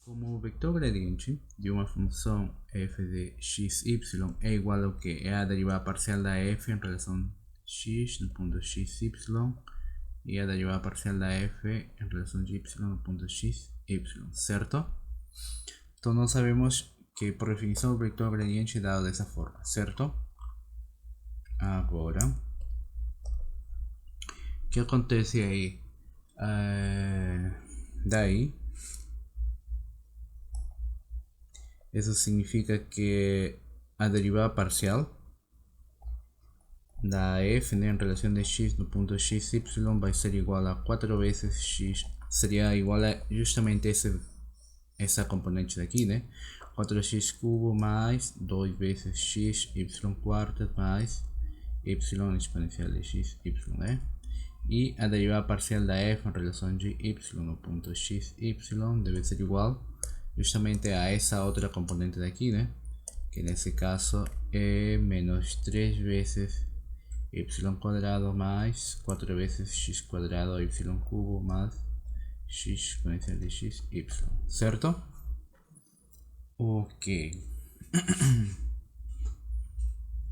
Como o vector gradiente de uma função f de x, y é igual ao que é a derivada parcial da f em relação x no ponto x, y e a derivada parcial da f em relação de y no ponto x, y, certo? Então nós sabemos que por definição o vector gradiente é dado dessa forma, certo? Agora, o que acontece aí? Daí, isso significa que a derivada parcial da f, né, em relação de x no ponto x, y vai ser igual a 4 vezes x, seria igual a justamente essa componente daqui, né? 4x cubo mais 2 vezes x, y quartas mais y exponencial de x, y, né? E a derivada parcial da f em relação de y no ponto x, y deve ser igual justamente a essa outra componente daqui, né? Que nesse caso é menos 3 vezes y quadrado mais 4 vezes x quadrado y cubo mais x exponencial de x, y, certo? Ok.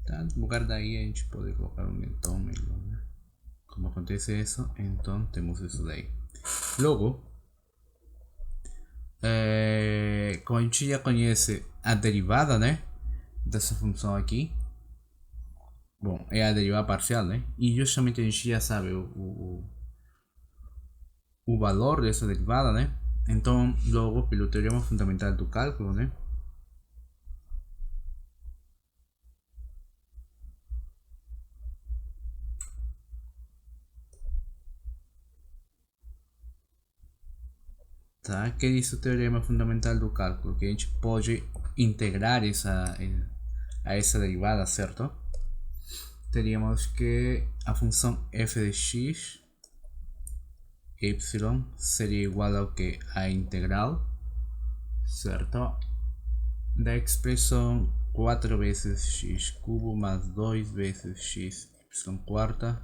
Tá, no lugar daí a gente pode colocar um então melhor, né? Como acontece isso, então temos isso daí. Logo, como a gente já conhece a derivada, né, dessa função aqui, bom, é a derivada parcial, né? E justamente a gente já sabe o valor dessa derivada, né? Então, logo, pelo teorema fundamental do cálculo, né? Tá? Que diz o teorema fundamental do cálculo? Que a gente pode integrar a essa derivada, certo? Teríamos que a função f de x, y seria igual ao que? A integral, certo? Da expressão 4 vezes x cubo mais 2 vezes x, y quarta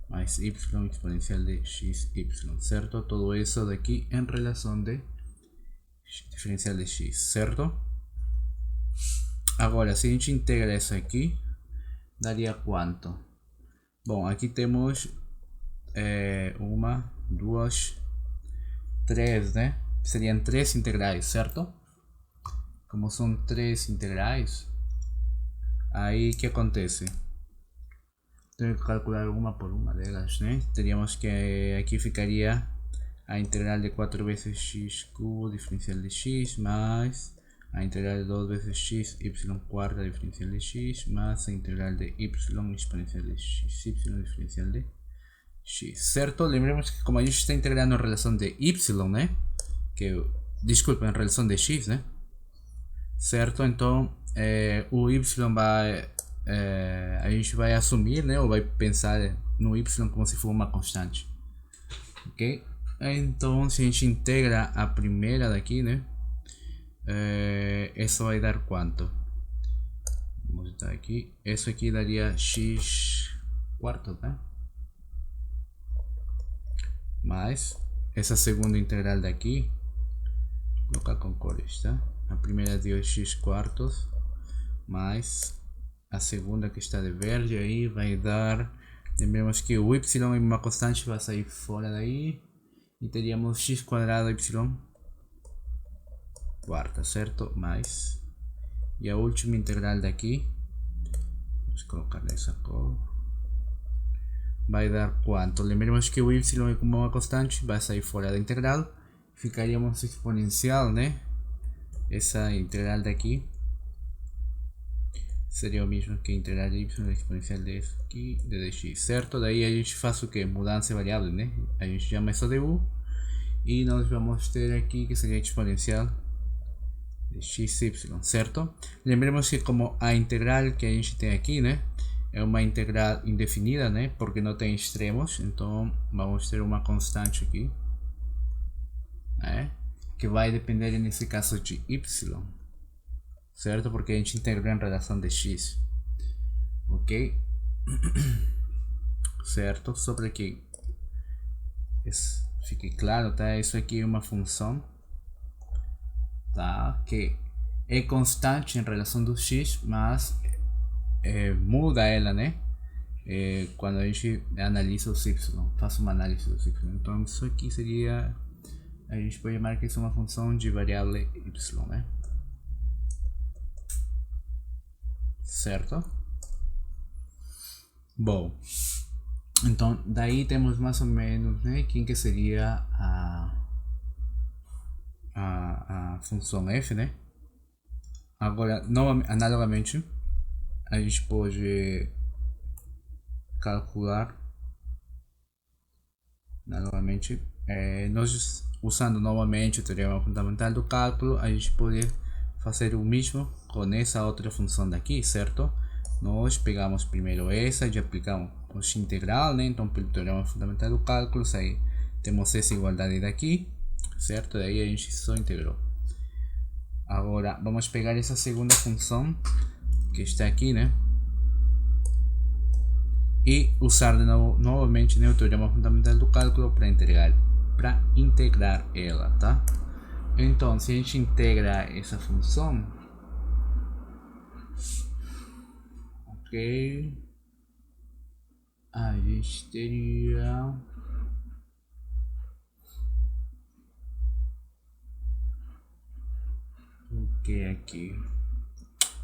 mais y exponencial de x, y, certo? Todo isso daqui em relação de diferencial de x, certo? Agora, se a gente integra isso aqui, daria quanto? Bom, aqui temos uma, duas, três, né? Seriam três integrais, certo? Como são três integrais, aí o que acontece? Tenho que calcular uma por uma delas, né? Teríamos que aqui ficaria a integral de 4 vezes x cubo diferencial de x mais a integral de 2 vezes x, y quarta diferencial de x más a integral de y exponencial de x, y diferencial de x, certo? Lembremos que como a gente está integrando en relación de y, né? Que, desculpa, en relación de x, né? Certo? Então, o y vai, a gente vai assumir, né? Ou vai pensar no y como se fosse uma constante, ok? Então, se a gente integra a primeira daqui, né? Isso vai dar quanto? Vamos botar aqui. Isso aqui daria x quarto, né? Mais essa segunda integral daqui, vou colocar com cores, tá? A primeira deu x quartos, mais a segunda que está de verde aí vai dar, lembremos que o y é uma constante, vai sair fora daí, e teríamos x quadrado y quarta, certo? Mais, e a última integral daqui, vamos colocar nessa cor, vai dar quanto? Lembremos que o y é como uma constante, vai sair fora da integral, ficaríamos exponencial, né? Essa integral daqui seria o mesmo que a integral de y exponencial de aqui de dx, certo? Daí a gente faz o que? Mudança variável, né? A gente chama isso de u e nós vamos ter aqui que seria exponencial de x, y, certo? Lembremos que como a integral que a gente tem aqui, né? É uma integral indefinida, né? Porque não tem extremos, então vamos ter uma constante aqui, né? Que vai depender nesse caso de y, certo? Porque a gente integrou em relação de x, ok? Certo? Só para que fique claro, tá? Isso aqui é uma função tá? Que é constante em relação do x, mas muda ela, né? Quando a gente analisa os y, faz uma análise dos y. Então isso aqui seria, a gente pode chamar que isso é uma função de variável y, né? Certo? Bom, então daí temos mais ou menos, né, quem que seria a função f, né? Agora, analogamente, a gente pode calcular novamente, nós usando novamente o teorema fundamental do cálculo, a gente pode fazer o mesmo com essa outra função daqui, certo? Nós pegamos primeiro essa e aplicamos o integral, né? Então pelo teorema fundamental do cálculo, aí temos essa igualdade daqui, certo? Daí a gente só integrou. Agora vamos pegar essa segunda função que está aqui, né? E usar de novo, novamente, né, o teorema fundamental do cálculo para integrar ela, tá? Então, se a gente integra essa função, ok, a gente teria o que aqui?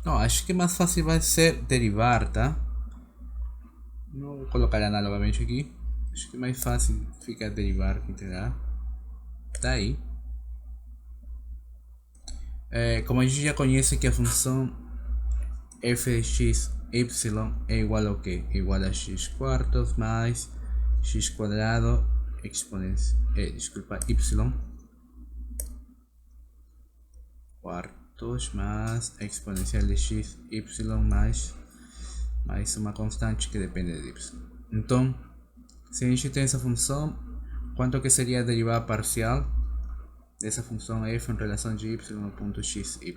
Não, acho que mais fácil vai ser derivar, tá? Não vou colocar analogamente aqui. Acho que mais fácil fica derivar que integrar. Daí, como a gente já conhece que a função f de x y é igual ao que? É igual a x quartos mais x quadrado exponencial, y quartos mais exponencial de x y mais uma constante que depende de y. Então, se a gente tem essa função, quanto que seria a derivada parcial dessa função f em relação de y no ponto x, y?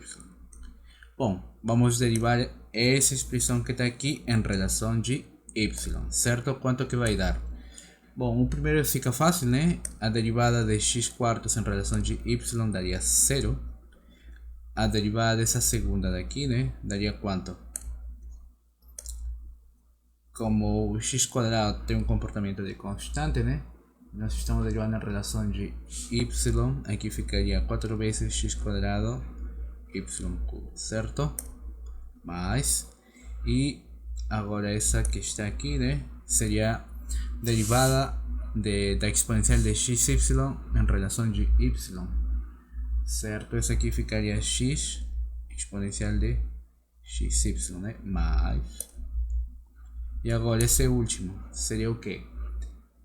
Bom, vamos derivar essa expressão que está aqui em relação de y, certo? Quanto que vai dar? Bom, o primeiro fica fácil, né? A derivada de x quartos em relação de y daria 0. A derivada dessa segunda daqui, né? Daria quanto? Como o x quadrado tem um comportamento de constante, né? Nós estamos derivando em relação de y, aqui ficaria 4 vezes x quadrado y cubo, certo? Mais, e agora essa que está aqui, né? Seria derivada da exponencial de xy em relação de y, certo? Essa aqui ficaria x exponencial de xy, né? Mais, e agora esse último seria o que?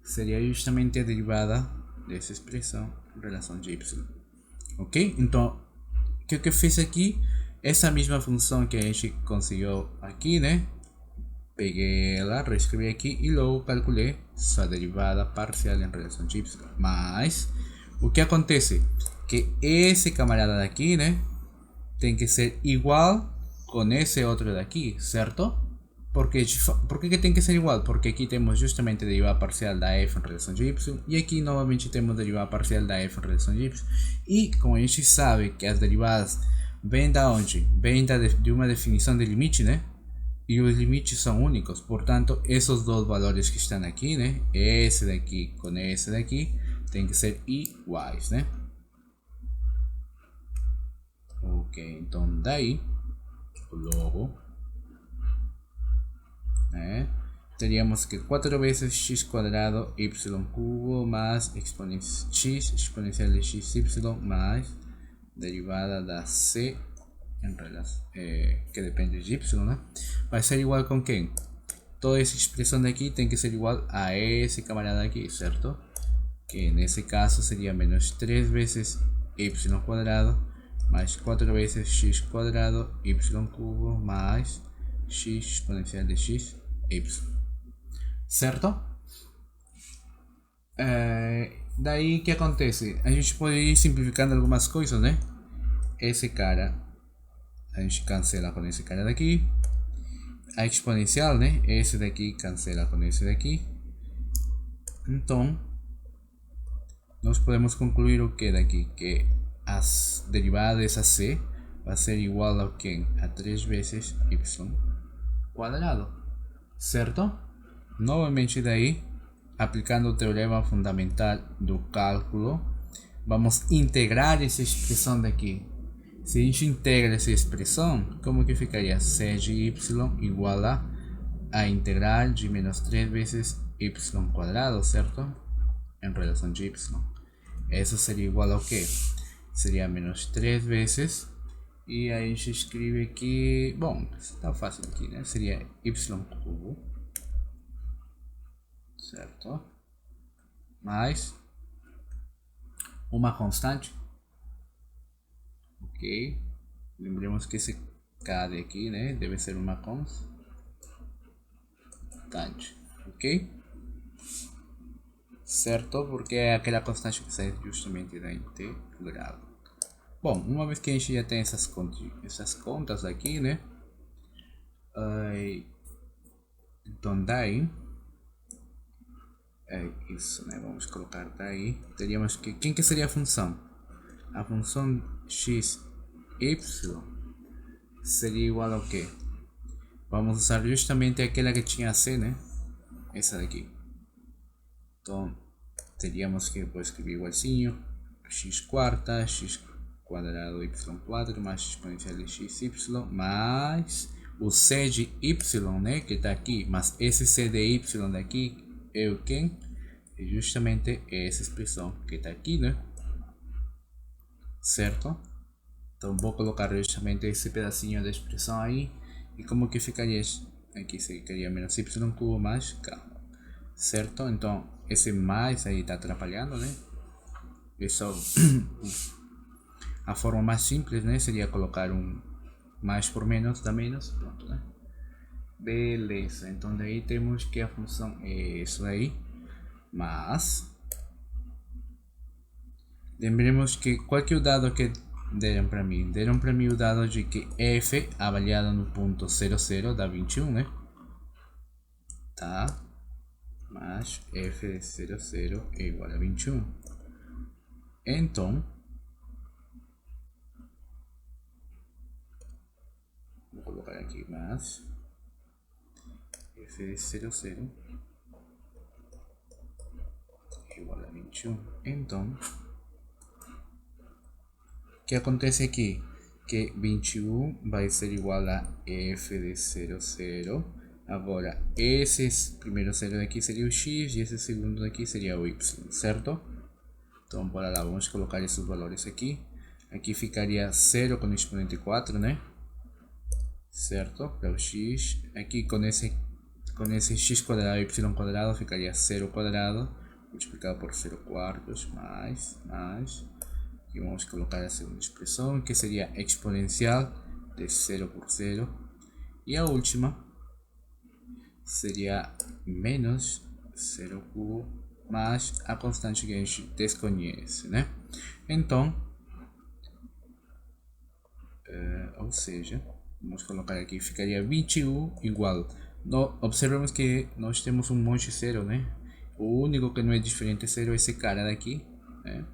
Seria justamente a derivada dessa expressão em relação de y. Ok? Então, o que eu fiz aqui? Essa mesma função que a gente conseguiu aqui, né? Peguei ela, reescrevi aqui e logo calculei sua derivada parcial em relação de y. Mas, o que acontece? Que esse camarada daqui, né? Tem que ser igual com esse outro daqui, certo? Por que tem que ser igual? Porque aqui temos justamente a derivada parcial da f em relação de y e aqui novamente temos a derivada parcial da f em relação de y. E como a gente sabe que as derivadas vêm da onde? Vêm de uma definição de limite, né? E os limites são únicos, portanto, esses dois valores que estão aqui, né? Esse daqui com esse daqui tem que ser iguais, né? Ok, então daí, logo, teríamos que 4 vezes x quadrado y cubo más x exponencial de x y más derivada da c en relación, que depende de y, né? Vai ser igual com quem? Toda essa expressão daqui tem que ser igual a esse camarada aqui, certo? Que nesse caso seria menos 3 vezes y quadrado mais 4 vezes x quadrado y cubo mais x exponencial de x y, certo? Daí que acontece? A gente pode ir simplificando algumas coisas, né? Esse cara a gente cancela com esse cara daqui. A exponencial, né? Esse daqui cancela com esse daqui. Então, nós podemos concluir o que daqui? Que a derivada dessa c vai ser igual a quem? A 3 vezes y quadrado, certo? Novamente daí, aplicando o teorema fundamental do cálculo, vamos integrar essa expressão daqui. Se a gente integra essa expressão, como que ficaria? C de y igual a integral de menos 3 vezes y quadrado, certo? Em relação de y. Isso seria igual ao que? Seria menos 3 vezes. E aí a gente escreve aqui. Bom, está fácil aqui, né? Seria y cubo. Certo? Mais uma constante. Ok. Lembremos que esse k aqui, né? Deve ser uma constante. Ok? Certo? Porque é aquela constante que sai justamente da integral. Bom, uma vez que a gente já tem essas contas aqui, né? Então daí é isso, né? Vamos colocar daí. Teríamos que quem que seria a função? A função x y seria igual ao que? Vamos usar justamente aquela que tinha c, né? Essa daqui. Então teríamos que depois escrever igualzinho x quarta, x quadrado y² mais exponencial de xy mais o c de y, né, que está aqui, mas esse c de y daqui é o que? É justamente essa expressão que está aqui, né? Certo? Então vou colocar justamente esse pedacinho da expressão aí. E como que ficaria? Aqui ficaria menos y cubo mais k. Certo? Então esse mais aí está atrapalhando, né? É só a forma mais simples, né? Seria colocar um mais por menos dá menos. Pronto, né? Beleza. Então daí temos que a função é isso aí. Mas lembremos que qual que é o dado que deram para mim? Deram para mim o dado de que f avaliado no ponto 00 dá 21, né? Tá? Mas f de 00 é igual a 21. Então vou colocar aqui mais f de 00 é igual a 21. Então o que acontece aqui? Que 21 vai ser igual a f de 00. Agora, esse primeiro 0 daqui seria o x e esse segundo daqui seria o y, certo? Então, bora lá, vamos colocar esses valores aqui. Aqui ficaria 0 com o expoente 4, né? Certo? Para o x. Aqui com esse x quadrado e y quadrado ficaria 0 quadrado multiplicado por 0 quartos mais. E vamos colocar a segunda expressão, que seria exponencial de 0 por 0. E a última seria menos 0 cubo mais a constante que a gente desconhece, né? Então, ou seja, vamos colocar aqui, ficaria 21 igual. Observamos que nós temos um monte de 0, né? O único que não é diferente de 0 é esse cara daqui, né?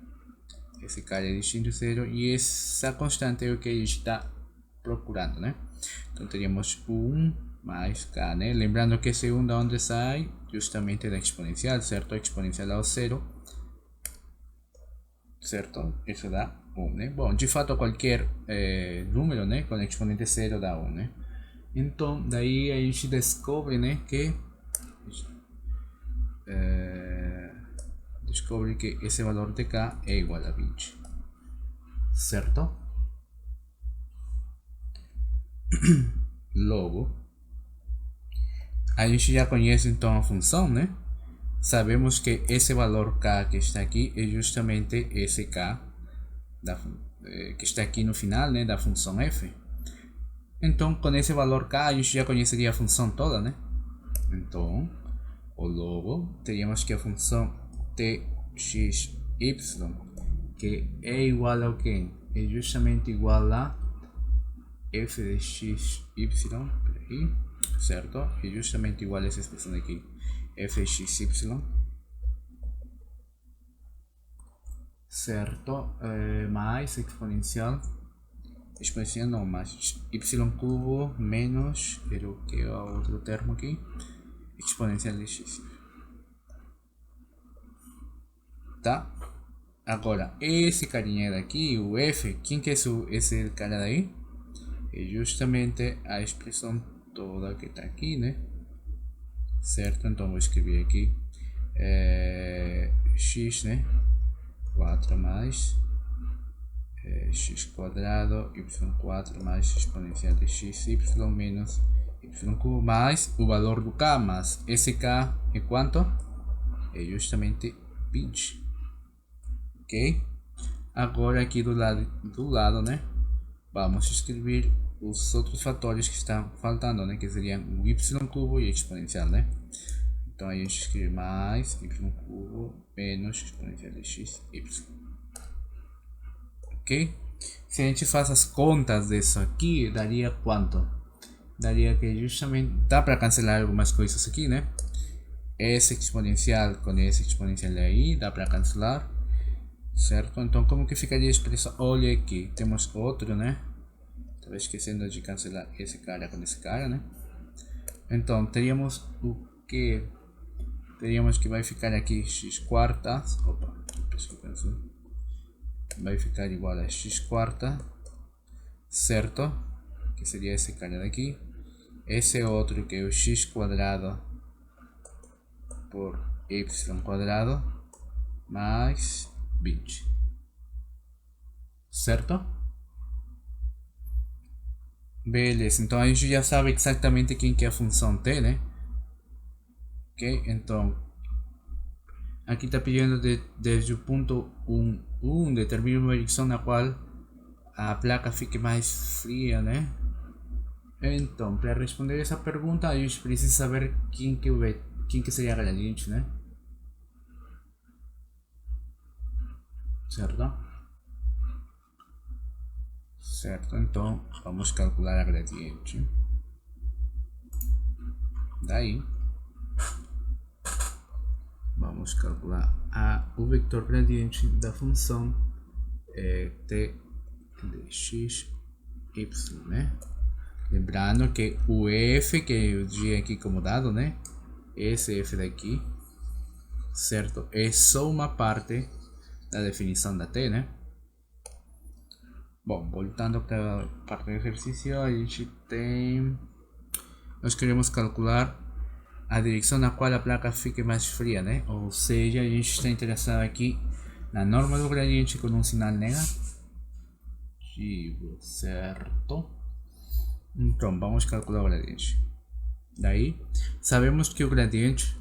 Esse cara é distinto de 0 e essa constante é o que a gente está procurando, né? Então teríamos 1 mais k, né? Lembrando que esse 1 da onde sai justamente da exponencial, certo? Exponencial ao 0, certo? Isso dá 1, né? Bom, de fato qualquer número, né, com exponente 0 dá 1, né? Então daí a gente descobre, né, que descobre que esse valor de k é igual a 20, certo? Logo, a gente já conhece então a função, né? Sabemos que esse valor k que está aqui é justamente esse k que está aqui no final, né, da função f. Então, com esse valor k, a gente já conheceria a função toda, né? Então, logo, teríamos que a função txy, que é igual ao que? É justamente igual a f de xy, peraí, certo? É justamente igual a essa expressão aqui, f de xy, certo? Mais exponencial não, mais y cubo menos, quero que é outro termo aqui, exponencial de x. Tá? Agora, esse carinha daqui, o f, quem que é esse cara daí? É justamente a expressão toda que está aqui, né? Certo? Então vou escrever aqui x, né? 4 mais x quadrado, y4 mais exponencial de x, y menos y cubo mais o valor do k, mas esse k é quanto? É justamente 20. Ok? Agora aqui do lado, né? Vamos escrever os outros fatores que estão faltando, né? Que seriam o y cubo e a exponencial, né? Então a gente escreve mais y cubo menos exponencial de x, y. Ok? Se a gente faz as contas disso aqui, daria quanto? Daria que justamente dá para cancelar algumas coisas aqui, né? Esse exponencial com esse exponencial aí dá para cancelar, certo? Então como que ficaria a expressão? Olha aqui, temos outro, né? Estava esquecendo de cancelar esse cara com esse cara, né? Então teríamos o que? Teríamos que vai ficar aqui x quartas, opa, vai ficar igual a x quarta, certo? Que seria esse cara daqui. Esse outro que é o x quadrado por y quadrado mais 20, certo? Beleza, então a gente já sabe exatamente quem que é a função t, né? Ok, então aqui está pedindo desde o ponto 1, determine uma direção na qual a placa fique mais fria, né? Então, para responder essa pergunta, a gente precisa saber quem que seria a gradiente, né? Certo? Certo, então vamos calcular a gradiente. Daí, vamos calcular o vetor gradiente da função t de x, y, né? Lembrando que o f, que eu dei aqui como dado, né? Esse f daqui, certo? É só uma parte da definição da t, né? Bom, voltando para a parte do exercício, a gente tem... Nós queremos calcular a direção na qual a placa fique mais fria, né? Ou seja, a gente está interessado aqui na norma do gradiente com um sinal negativo, certo? Então, vamos calcular o gradiente. Daí, sabemos que o gradiente,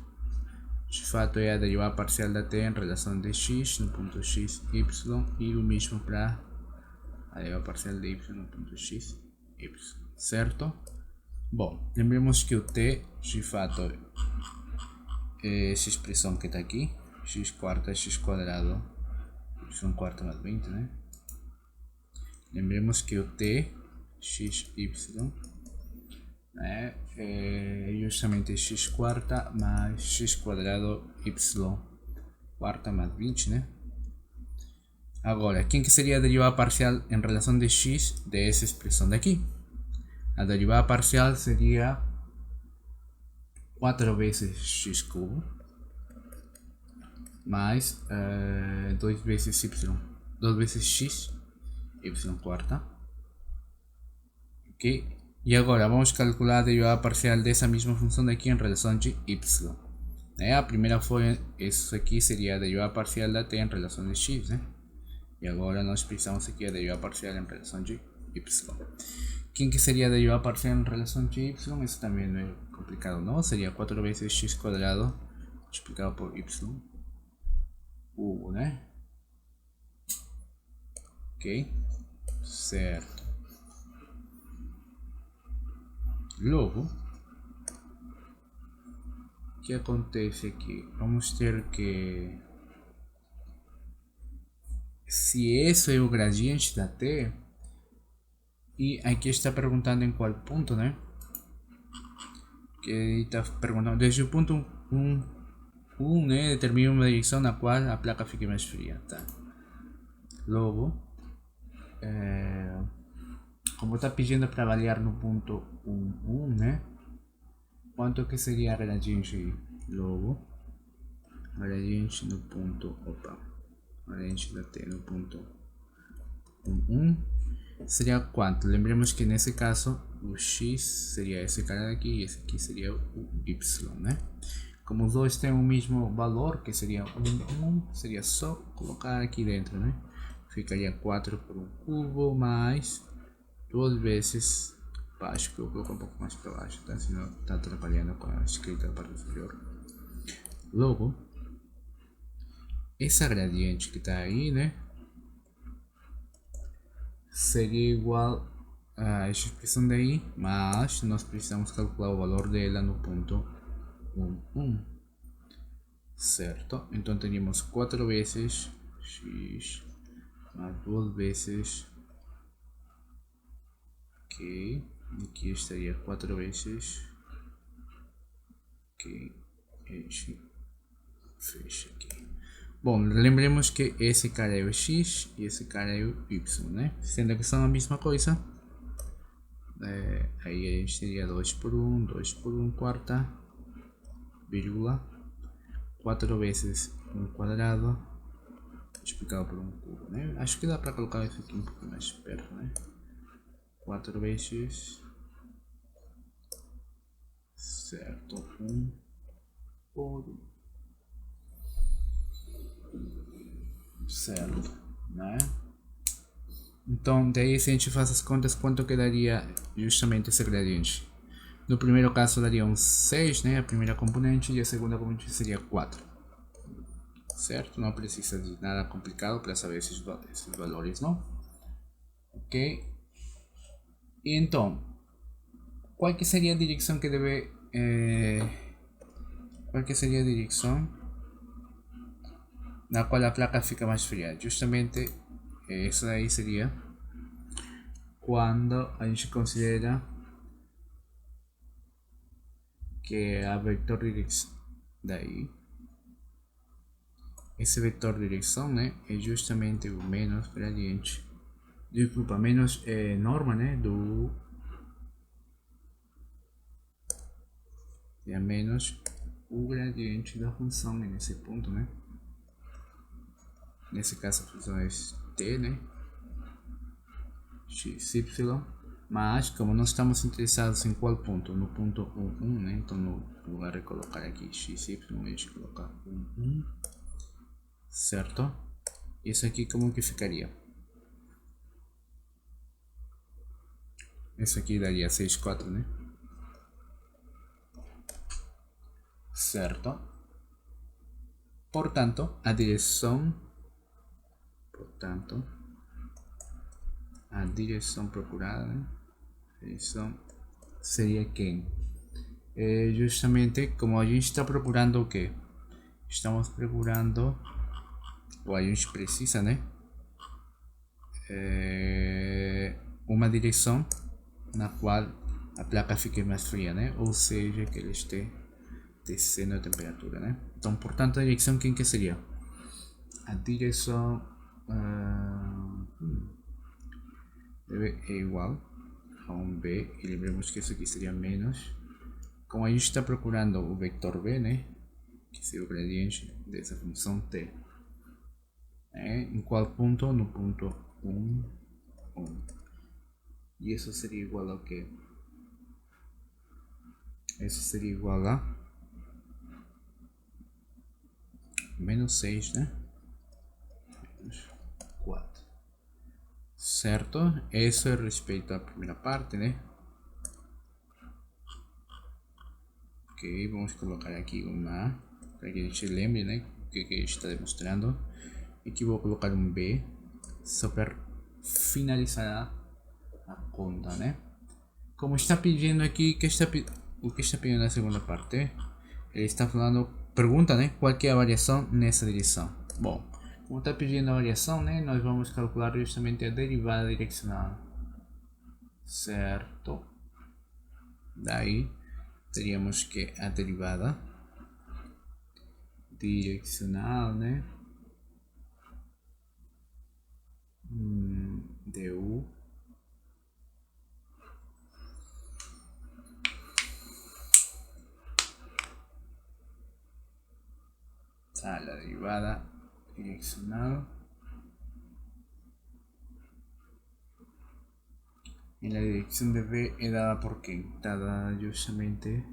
de fato, é a derivada parcial da t em relação de x no ponto x, y, e o mesmo para a derivada parcial de y no ponto x, y, certo? Bom, lembremos que o t, de fato, é essa expressão que está aqui, x quarta, x quadrado, y quarta mais 20, né? Lembremos que o t, x, y, é justamente x quarta mais x quadrado, y quarta mais 20, né? Agora, quem que seria a derivada parcial em relação de x dessa expressão daqui? A derivada parcial seria 4 vezes x cubo mais 2 vezes y, 2 vezes x, y quarta. Ok? E agora vamos calcular a derivada parcial dessa mesma função daqui em relação de y. A primeira foi, isso aqui seria a derivada parcial da t em relação de x, né? E agora nós precisamos aqui a derivada parcial em relação de y. Quem que seria a derivada parcial em relação de y? Isso também não é complicado, não? Seria 4 vezes x quadrado multiplicado por y cubo, né? Ok? Certo. Logo, o que acontece aqui? Vamos ter que... Se esse é o gradiente da t, e aqui está perguntando em qual ponto, né? Que está perguntando desde o ponto 1, né? Determina uma direção na qual a placa fique mais fria, tá? Logo, como está pedindo para avaliar no ponto 1, né? Quanto que seria a gradiente aí? Logo, gradiente no ponto, gradiente da t no ponto 1, seria quanto? Lembremos que nesse caso o x seria esse cara daqui e esse aqui seria o y, né? Como os dois têm o mesmo valor, que seria 1, seria só colocar aqui dentro, né? Ficaria 4 por 1 cubo mais 2 vezes, acho que eu vou colocar um pouco mais para baixo, tá? Senão está atrapalhando com a escrita da parte superior. Logo, essa gradiente que está aí, né? Seria igual a essa expressão daí, mas nós precisamos calcular o valor dela no ponto 1, certo? Então teríamos 4 vezes x mais 2 vezes, ok, aqui estaria 4 vezes, ok, fecha aqui. Bom, lembremos que esse cara é o x e esse cara é o y, né? Sendo que são a mesma coisa, aí a gente teria 2 por 1 quarta, vírgula, 4 vezes 1 quadrado, multiplicado por 1 cubo, né? Acho que dá para colocar isso aqui um pouco mais perto, né? 4 vezes, certo, 1 por 1. Certo, né? Então, daí se a gente faz as contas, quanto que daria justamente esse gradiente? No primeiro caso daria um 6, né? A primeira componente, e a segunda componente seria 4. Certo? Não precisa de nada complicado para saber esses valores, não? Ok? E então, qual que seria a direção que deve... qual que seria a direção na qual a placa fica mais fria? Justamente isso aí seria quando a gente considera que a vector direção daí, esse vector direção, né, é justamente o menos gradiente, desculpa, menos norma, né, do é menos o gradiente da função nesse ponto, né? Nesse caso a função é t, né? xy, mas como nós estamos interessados em qual ponto? No ponto 1, né? Então no lugar de colocar aqui xy, a gente colocar 1, certo? Isso aqui como que ficaria? Isso aqui daria 6, 4, né? Certo? Portanto, a direção procurada, né? Direção seria quem? Justamente como a gente está procurando o que? Estamos procurando, ou a gente precisa, né? Uma direção na qual a placa fique mais fria, né? Ou seja, que ele esteja descendo a temperatura, né? Então, portanto, a direção quem que seria? A direção é igual a um B, e lembramos que isso aqui seria menos. Como a gente está procurando o vector B, né? Que seria o gradiente dessa função t. Em qual ponto? No ponto 1, 1. E isso seria igual a quê? Isso seria igual a menos 6, né? Menos 4. Certo? Isso é respeito à primeira parte, né? Ok, vamos colocar aqui uma, para que a gente lembre, né? O que a gente está demonstrando. Aqui vou colocar um B, só para finalizar a conta, né? Como está pedindo aqui, o que está pedindo na segunda parte? Ele está falando, pergunta, né? Qual que é a variação nessa direção? Bom, como está pedindo a variação, né? Nós vamos calcular justamente a derivada direcional, certo? Daí teríamos que a derivada direcional, né? du a la derivada direccional y la dirección de v es dada por qué, dada justamente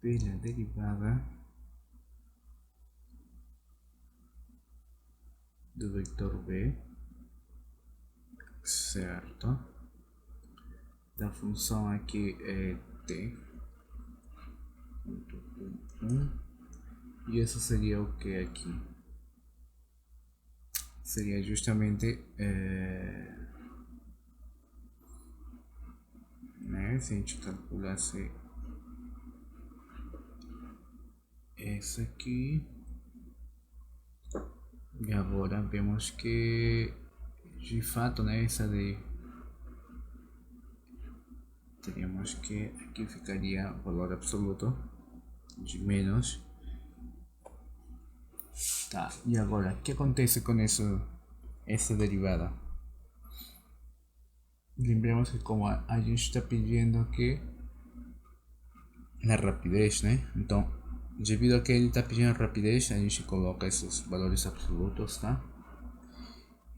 de la derivada do vector v, certo? Da função aqui é t, e isso seria o que aqui? Seria justamente né, se a gente calculasse essa aqui, e agora vemos que de fato, né, essa de teríamos que aqui ficaria o valor absoluto de menos. Tá, e agora o que acontece com essa derivada? Lembremos que como a gente está pedindo aqui na rapidez, né? Então, devido a que ele está pedindo rapidez, a gente coloca esses valores absolutos, tá?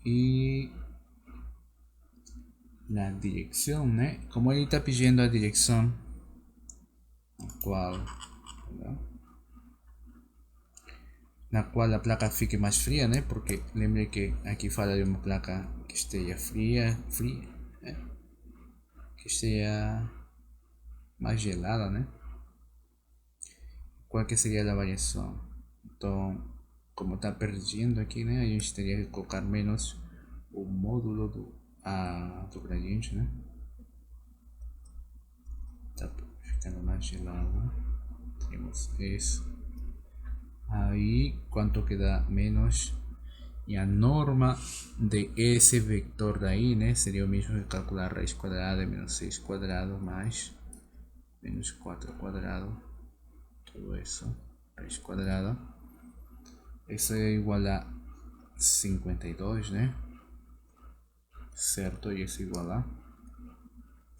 E na direção, né? Como ele está pedindo a direção, na qual a placa fique mais fria, né? Porque lembre que aqui fala de uma placa que esteja fria, né? Que esteja mais gelada, né? Qual que seria a variação? Então, como está perdendo aqui, né? A gente teria que colocar menos o módulo do gradiente, né? Tá ficando mais gelado. Temos isso. Aí, quanto que dá menos? E a norma de esse vector daí, né? Seria o mesmo que calcular raiz quadrada de menos 6 quadrado mais menos 4 quadrado. Tudo isso. Raiz quadrada. Isso é igual a 52, né? Certo? E isso é igual a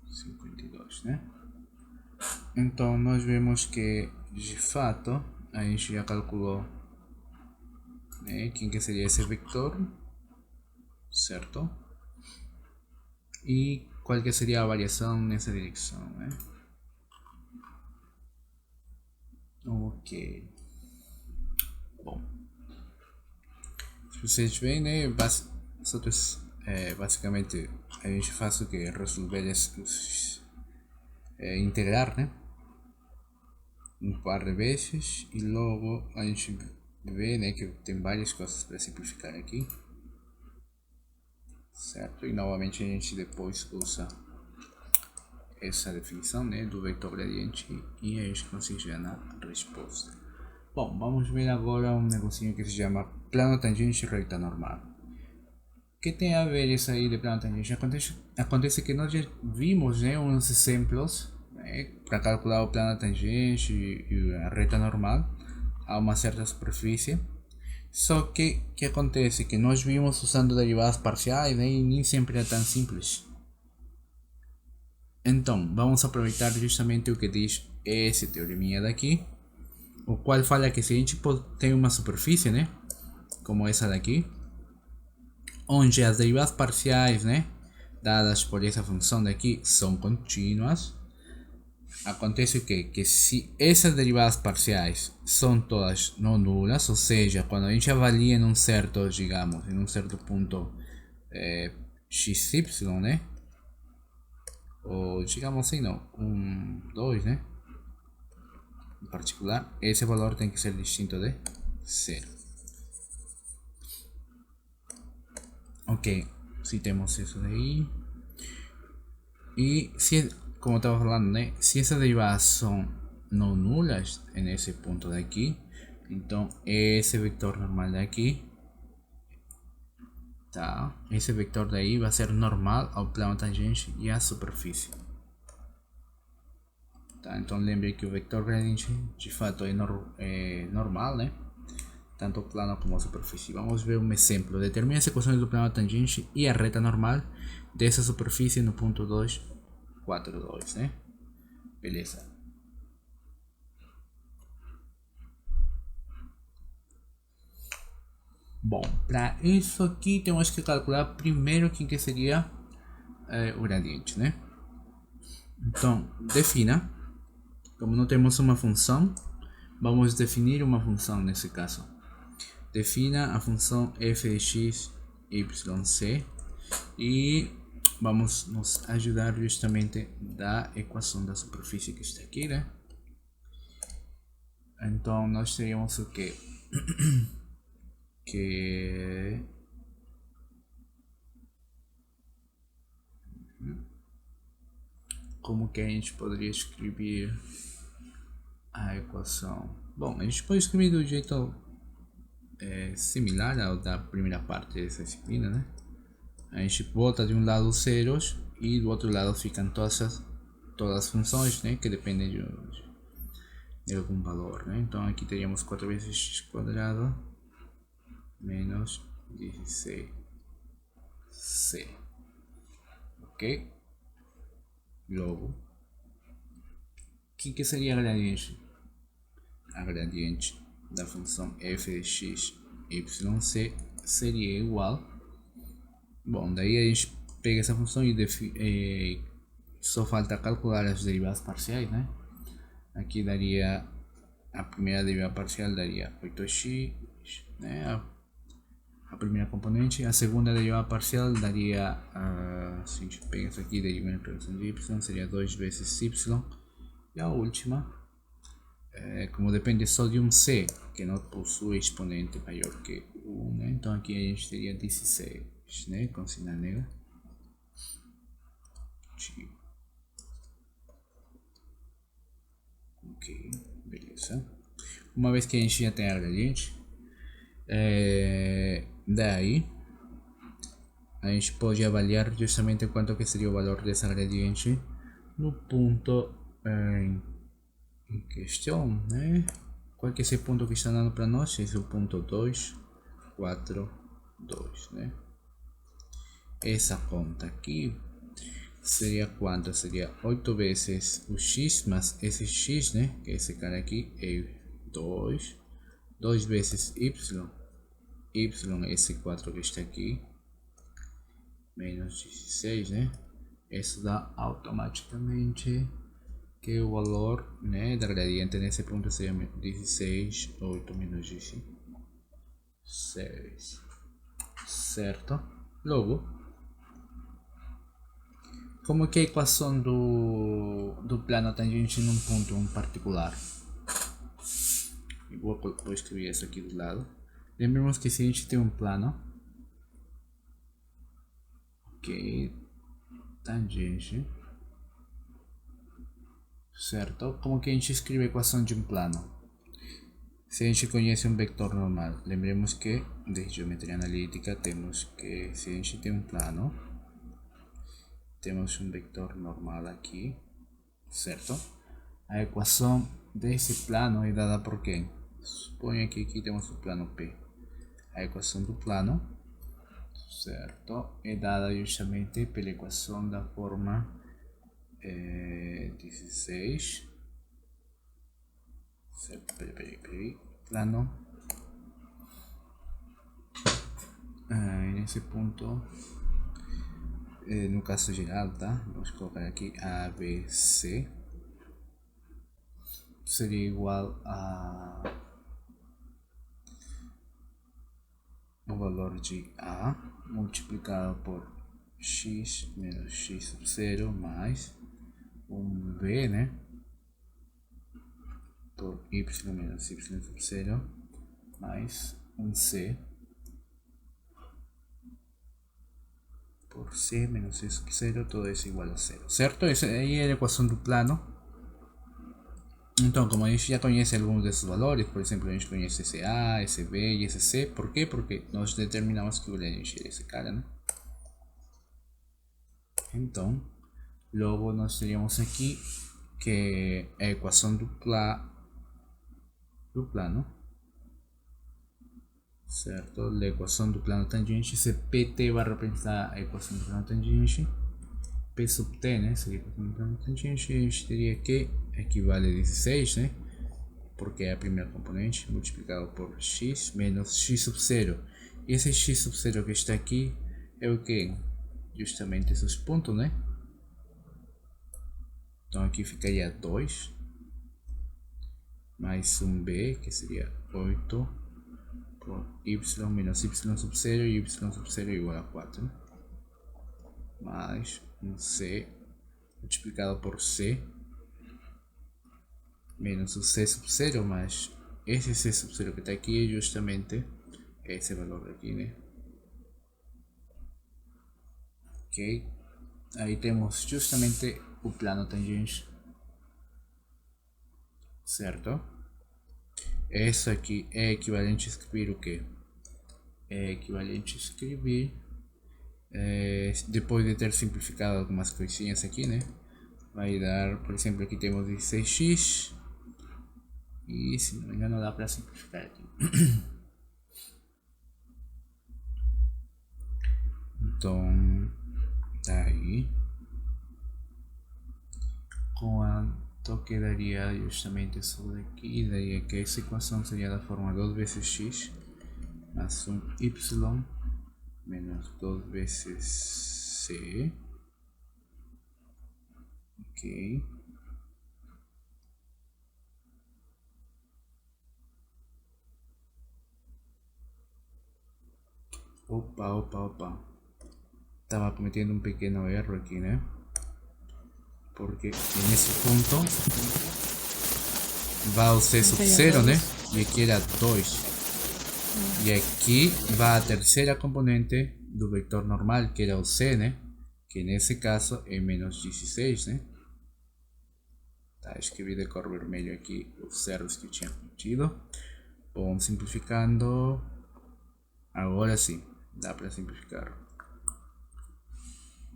52, né? Então, nós vemos que, de fato, a gente já calculou, né, quem que seria esse vector, certo? E qual que seria a variação nessa direção, né? Ok. Bom, se vocês veem, né, basicamente a gente faz o que? Resolver integrar, né? Um par de vezes e logo a gente vê, né, que tem várias coisas para simplificar aqui, certo? E novamente a gente depois usa essa definição, né, do vetor gradiente e a gente consegue chegar na resposta. Bom, vamos ver agora um negocinho que se chama plano tangente reta normal. O que tem a ver isso aí de plano tangente? Acontece que nós já vimos, né, uns exemplos, né, para calcular o plano tangente e a reta normal a uma certa superfície. Só que o que acontece que nós vimos usando derivadas parciais, né, e nem sempre é tão simples. Então, vamos aproveitar justamente o que diz esse teoreminha daqui, o qual fala que se a gente tem uma superfície, né, como essa daqui, onde as derivadas parciais, né, dadas por essa função daqui são contínuas, acontece o quê? Que se essas derivadas parciais são todas não nulas, ou seja, quando a gente avalia em um certo, digamos, em um certo ponto xy, né, ou digamos assim, não, 2, né, em particular, esse valor tem que ser distinto de 0. Ok, si temos isso daí. E se, como estava falando, né, se essas derivadas são não nulas nesse ponto daqui, então esse vetor normal daqui, tá, esse vetor daí vai ser normal ao plano tangente e à superfície. Tá, então lembre que o vetor gradiente de fato é normal, né? tanto plano como superfície. Vamos ver um exemplo. Determina as equações do plano tangente e a reta normal dessa superfície no ponto 2, 4, 2, né? Beleza. Bom, para isso aqui temos que calcular primeiro quem que seria o gradiente, né? Então, defina. Como não temos uma função, vamos definir uma função nesse caso. Defina a função f de x, y, c e vamos nos ajudar justamente da equação da superfície que está aqui, né? Então nós teríamos o quê? Que como que a gente poderia escrever a equação? Bom, a gente pode escrever do jeito similar ao da primeira parte dessa disciplina, né? A gente bota de um lado os zeros e do outro lado ficam todas as funções, né, que dependem de algum valor, né? Então aqui teríamos 4 vezes x quadrado menos 16c, ok? Logo, o que seria a gradiente? A gradiente da função f de x, y, c seria igual. Bom, daí a gente pega essa função e só falta calcular as derivadas parciais, né? Aqui daria a primeira derivada parcial daria 8x, né? A primeira componente, a segunda derivada parcial daria, se a gente pega isso aqui, derivando a produção de y, seria 2 vezes y, e a última, como depende só de um c, que não possui exponente maior que 1, né? Então aqui a gente teria 16, né? Com sinal negativo. Ok, beleza. Uma vez que a gente já tem a gradiente, daí a gente pode avaliar justamente quanto que seria o valor dessa gradiente no ponto em questão, né? Qual que é esse ponto que está dando para nós? Esse é o ponto 2, 4, 2, né? Essa conta aqui seria quanto? Seria 8 vezes o x, mas esse x, né? Que é esse cara aqui, é 2. 2 vezes y, é esse 4 que está aqui, menos 16, né? Isso dá automaticamente que o valor, né, da gradiente nesse ponto seria 16, 8 menos 16, certo? Logo, como que é a equação do plano tangente num ponto em particular? Eu vou escrever isso aqui do lado. Lembremos que se a gente tem um plano, ok, tangente, certo? Como que a gente escreve a equação de um plano? Se a gente conhece um vetor normal, lembremos que de geometria analítica temos que, se a gente tem um plano, temos um vetor normal aqui, certo? A equação desse plano é dada por quem? Suponha que aqui temos o plano P. A equação do plano, certo, é dada justamente pela equação da forma 16, certo? Peraí, plano, nesse ponto, no caso geral, tá? Vamos colocar aqui ABC seria igual a o valor de A multiplicado por x menos x sub 0 mais um B, né? Por y menos y sub 0 mais um C por C menos C sub 0, todo isso igual a 0, certo? Essa aí é a equação do plano. Então, como a gente já conhece alguns desses valores, por exemplo, a gente conhece esse A, esse B e esse C, por quê? Porque nós determinamos que o gradiente é esse cara, né? Então, logo nós teríamos aqui que a equação do plano certo? La equação do plano tangente, esse PT vai representar a equação do plano tangente, P sub T, né? Seria a equação do plano tangente, a gente teria que equivale a 16, né? Porque é a primeira componente, multiplicado por x menos x sub 0. E esse x sub 0 que está aqui é o que? Justamente esses pontos, né? Então aqui ficaria 2 mais 1b, que seria 8 por y menos y sub 0 e y sub 0 igual a 4, né? Mais um c multiplicado por c menos o c sub 0, mais esse c sub 0 que está aqui é justamente esse valor aqui, né? Ok, aí temos justamente o plano tangente, certo? Isso aqui é equivalente a escrever o que? É equivalente a escrever, depois de ter simplificado algumas coisinhas aqui, né? Vai dar, por exemplo, aqui temos 16x e, se não me engano, dá para simplificar aqui. Então, tá aí. Quanto quedaria justamente isso daqui? Daria que essa equação seria da forma 2 vezes x mais um y menos 2 vezes c. Ok. Opa. Estava cometendo um pequeno erro aqui, né? Porque nesse ponto vai o c sub 0, né? E aqui era 2. E aqui vai a terceira componente do vetor normal, que era o c, né? Que nesse caso é menos 16, né? Tá, escrevi de cor vermelho aqui os erros que eu tinha cometido. Bom, simplificando. Agora sim, dá para simplificar.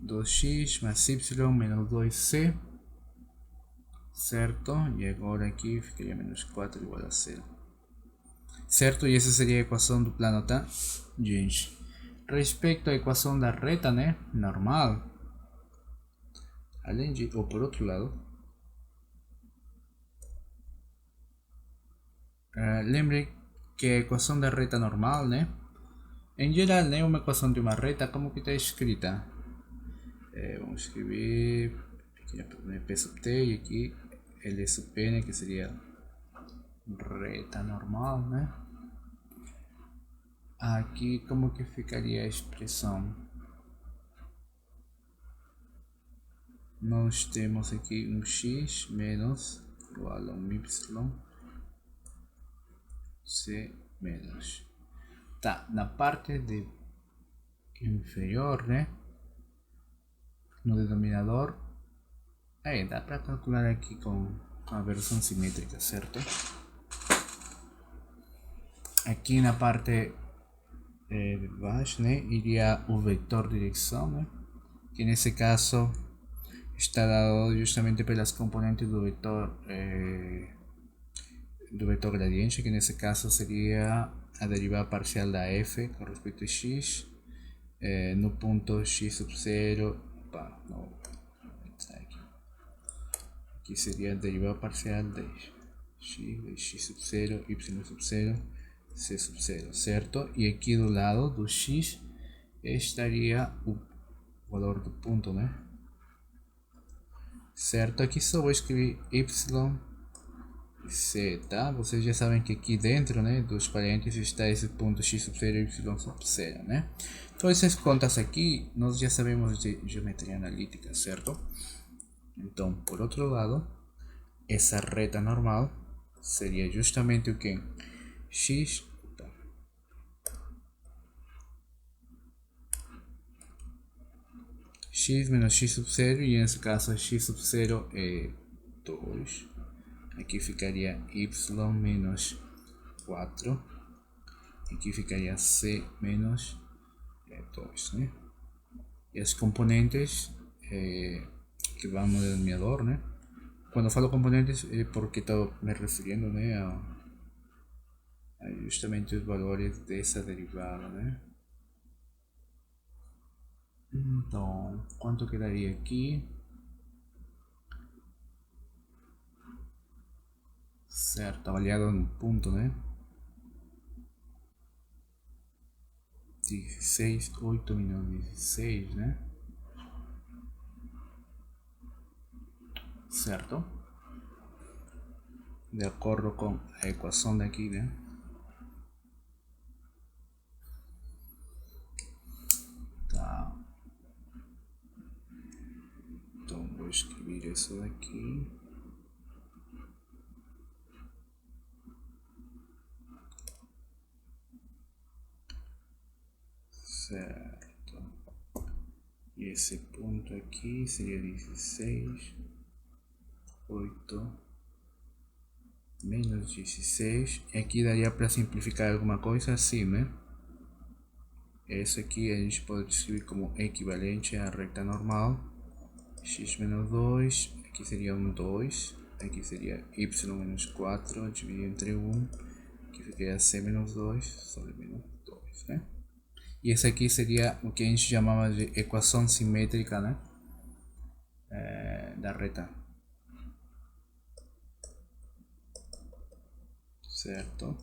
2x mais y menos 2c, certo? E agora aqui ficaria menos 4 igual a 0, certo? E essa seria a equação do plano tangente. Respeito à equação da reta, né, normal, além de, ou por outro lado, lembre que a equação da reta normal, né, em geral, né, uma equação de uma reta, como que está escrita? Vamos escrever P sub t e aqui L sub p, né, que seria reta normal, né? Aqui como que ficaria a expressão? Nós temos aqui um x menos igual a um y c menos. Tá, na parte de inferior, né? No denominador, aí dá para calcular aqui com a versão simétrica, certo? Aqui na parte de baixo, né, iria o vetor direção, né, que nesse caso está dado justamente pelas componentes do vetor gradiente, que nesse caso seria a derivada parcial da f com respeito a x no ponto x sub 0. Aqui seria a derivada parcial de x sub 0, y sub 0, c sub 0, certo? E aqui do lado do x estaria o valor do ponto, né? Certo? Aqui só vou escrever y e c, tá? Vocês já sabem que aqui dentro, né, dos parênteses está esse ponto x sub 0 e y sub 0, né? Então essas contas aqui nós já sabemos de geometria analítica, certo? Então, por outro lado, essa reta normal seria justamente o que? X menos x sub 0, e nesse caso x sub 0 é 2. Aqui ficaria y menos 4. Aqui ficaria c menos 2, né? E as componentes que vão no denominador, né? Quando falo componentes é porque estou me referindo, né, justamente os valores dessa derivada, né? Então, quanto quedaria aqui? Certo, avaliado no ponto, né? 16, 8 milhões 16, né? Certo? De acordo com a equação daqui, né? Tá. Então vou escrever isso daqui. Certo. E esse ponto aqui seria 16, 8 menos 16. Aqui daria para simplificar alguma coisa assim, né? Esse aqui a gente pode escrever como equivalente à reta normal. X menos 2, aqui seria um 2, aqui seria y menos 4, dividido entre 1, aqui ficaria c menos 2 sobre menos 2, né? E esse aqui seria o que a gente chamava de equação simétrica, né? Da reta. Certo?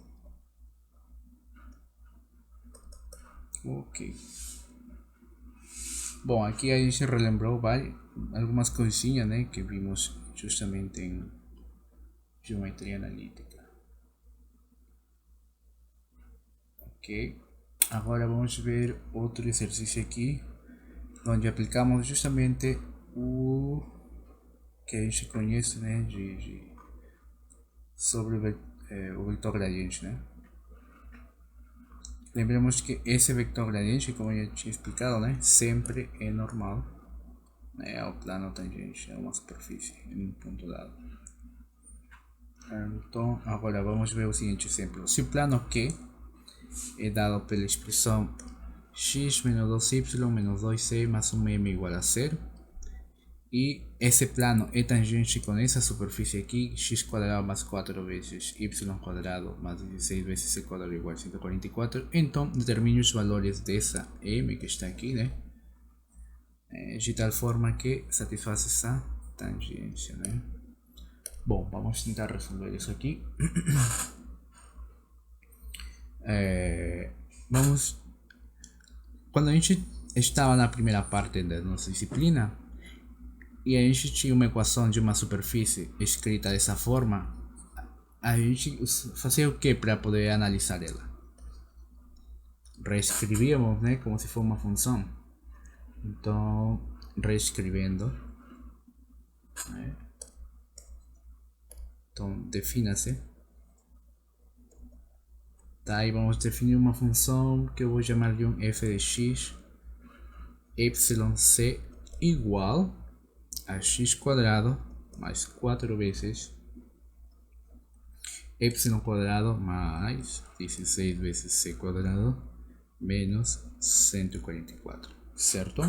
Ok. Bom, aqui a gente relembrou algumas coisinhas, né, que vimos justamente em geometria analítica. Ok. Agora vamos ver outro exercício aqui, onde aplicamos justamente o que a gente conhece, né, sobre o vetor gradiente, né? Lembramos que esse vetor gradiente, como eu já tinha explicado, né, sempre é normal, né, ao plano tangente a uma superfície em um ponto dado. Então agora vamos ver o seguinte exemplo. Se o plano Q é dado pela expressão x menos 2y menos 2c mais 1m igual a 0, e esse plano é tangente com essa superfície aqui, x quadrado mais 4 vezes y quadrado mais 16 vezes c quadrado igual a 144, então determine os valores dessa m que está aqui, né? De tal forma que satisfaz essa tangência, né? Bom, vamos tentar resolver isso aqui. Quando a gente estava na primeira parte da nossa disciplina e a gente tinha uma equação de uma superfície escrita dessa forma, a gente fazia o que para poder analisar ela? Reescrevíamos, né, como se fosse uma função. Então, reescrevendo, né? Então, defina-se. Tá, aí vamos definir uma função que eu vou chamar de um f de x yc igual a x quadrado mais 4 vezes y quadrado mais 16 vezes c quadrado menos 144, certo?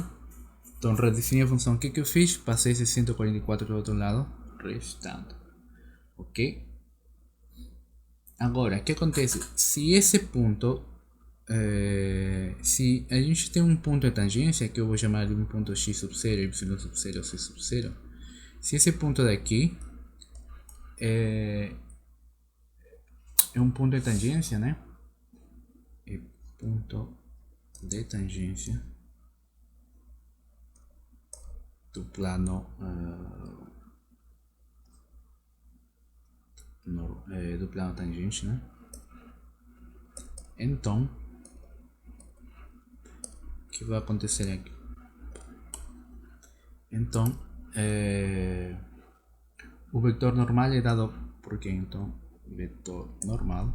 Então redefini a função. O que eu fiz? Passei esse 144 do outro lado, restando, ok? Agora, o que acontece? Se esse ponto, se a gente tem um ponto de tangência, que eu vou chamar de um ponto x sub 0, y sub 0, c sub 0, se esse ponto daqui é um ponto de tangência, né? É ponto de tangência do plano do plano tangente, né? Então, o que vai acontecer aqui? Então, o vetor normal é dado por quê? Então, vetor normal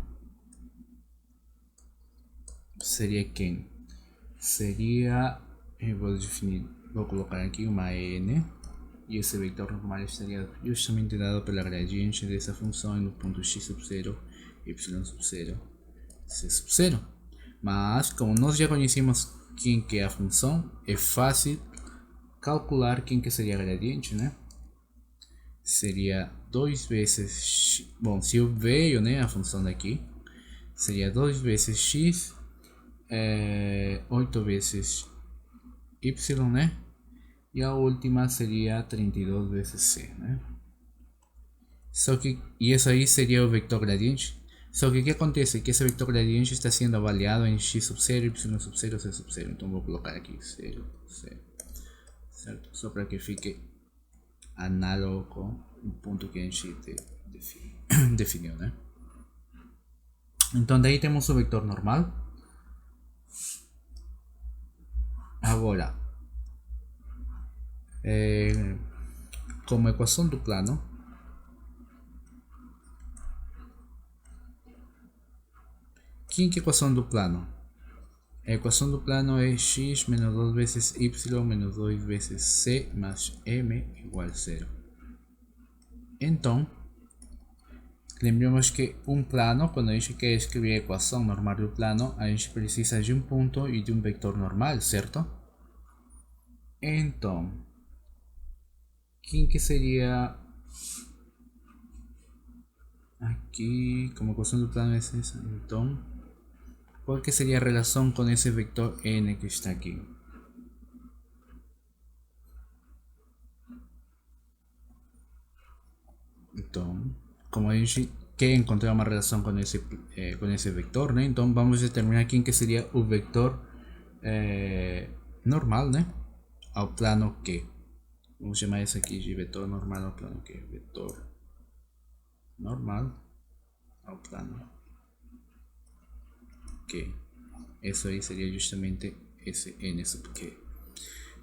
seria quem? Seria, eu vou colocar aqui uma n, e esse vetor normal estaria justamente dado pela gradiente dessa função no ponto x sub 0, y sub 0, c sub 0. Mas, como nós já conhecemos quem que é a função, é fácil calcular quem que seria a gradiente, né? Seria 2 vezes, bom, se eu vejo, né, a função daqui, seria 2 vezes x, 8 vezes y, né? E a última seria 32 vezes c, né? Só que, e isso aí seria o vector gradiente. Só que o que acontece? Que esse vector gradiente está sendo avaliado em x sub 0, y sub 0, c sub 0. Então vou colocar aqui 0, 0, certo? Só para que fique análogo com o ponto que a gente definiu, né? Então daí temos o vector normal. Agora, como equação do plano, que equação do plano? A equação do plano é x menos 2 vezes y menos 2 vezes c mais m igual a 0. Então, lembremos que um plano, quando a gente quer escrever a equação normal do plano, a gente precisa de um ponto e de um vetor normal, certo? Então, quem que seria aqui, como equação do plano é essa? Então, qual que seria a relação com esse vector n que está aqui? Então, como a gente quer encontrar uma relação com esse vector, né? Então vamos determinar quem que seria o vector normal, né? Ao plano Q. Vamos chamar isso aqui de vetor normal ao plano Q. Vetor normal ao plano Q. Isso aí seria justamente esse n sub Q.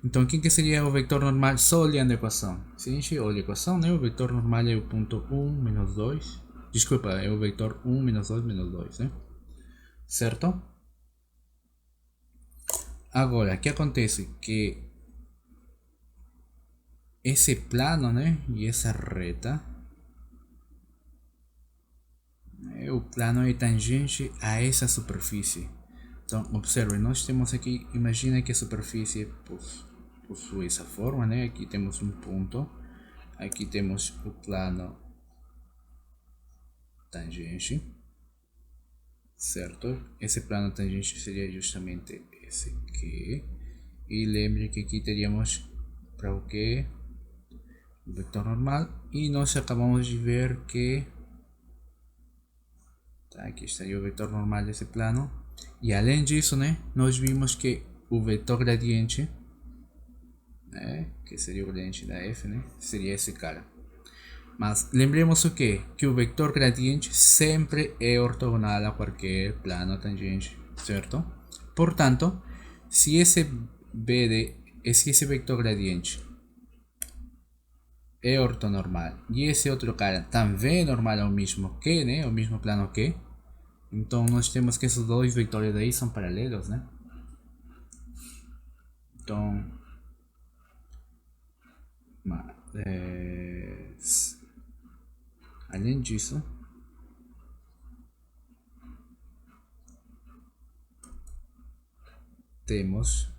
Então, quem que seria o vetor normal só olhando a equação? Se a gente olha a equação, né, o vetor normal é o ponto 1 menos 2. Desculpa, é o vetor 1 menos 2 menos 2, né? Certo? Agora, o que acontece? Que esse plano, né, e essa reta, o plano é tangente a essa superfície. Então, observe, nós temos aqui, imagina que a superfície possui essa forma, né? Aqui temos um ponto, aqui temos o plano tangente, certo? Esse plano tangente seria justamente esse aqui. E lembre que aqui teríamos para o que? O vetor normal. E nós acabamos de ver que aqui estaria o vetor normal desse plano. E além disso, né, nós vimos que o vetor gradiente, né, que seria o gradiente da f, né, seria esse cara. Mas lembremos o que? Que o vetor gradiente sempre é ortogonal a qualquer plano tangente, certo? Portanto, se esse vetor gradiente é ortonormal e esse outro cara também é normal ao mesmo que, né, ao mesmo plano que, então nós temos que esses dois vetores aí são paralelos, né? Então, além disso, temos,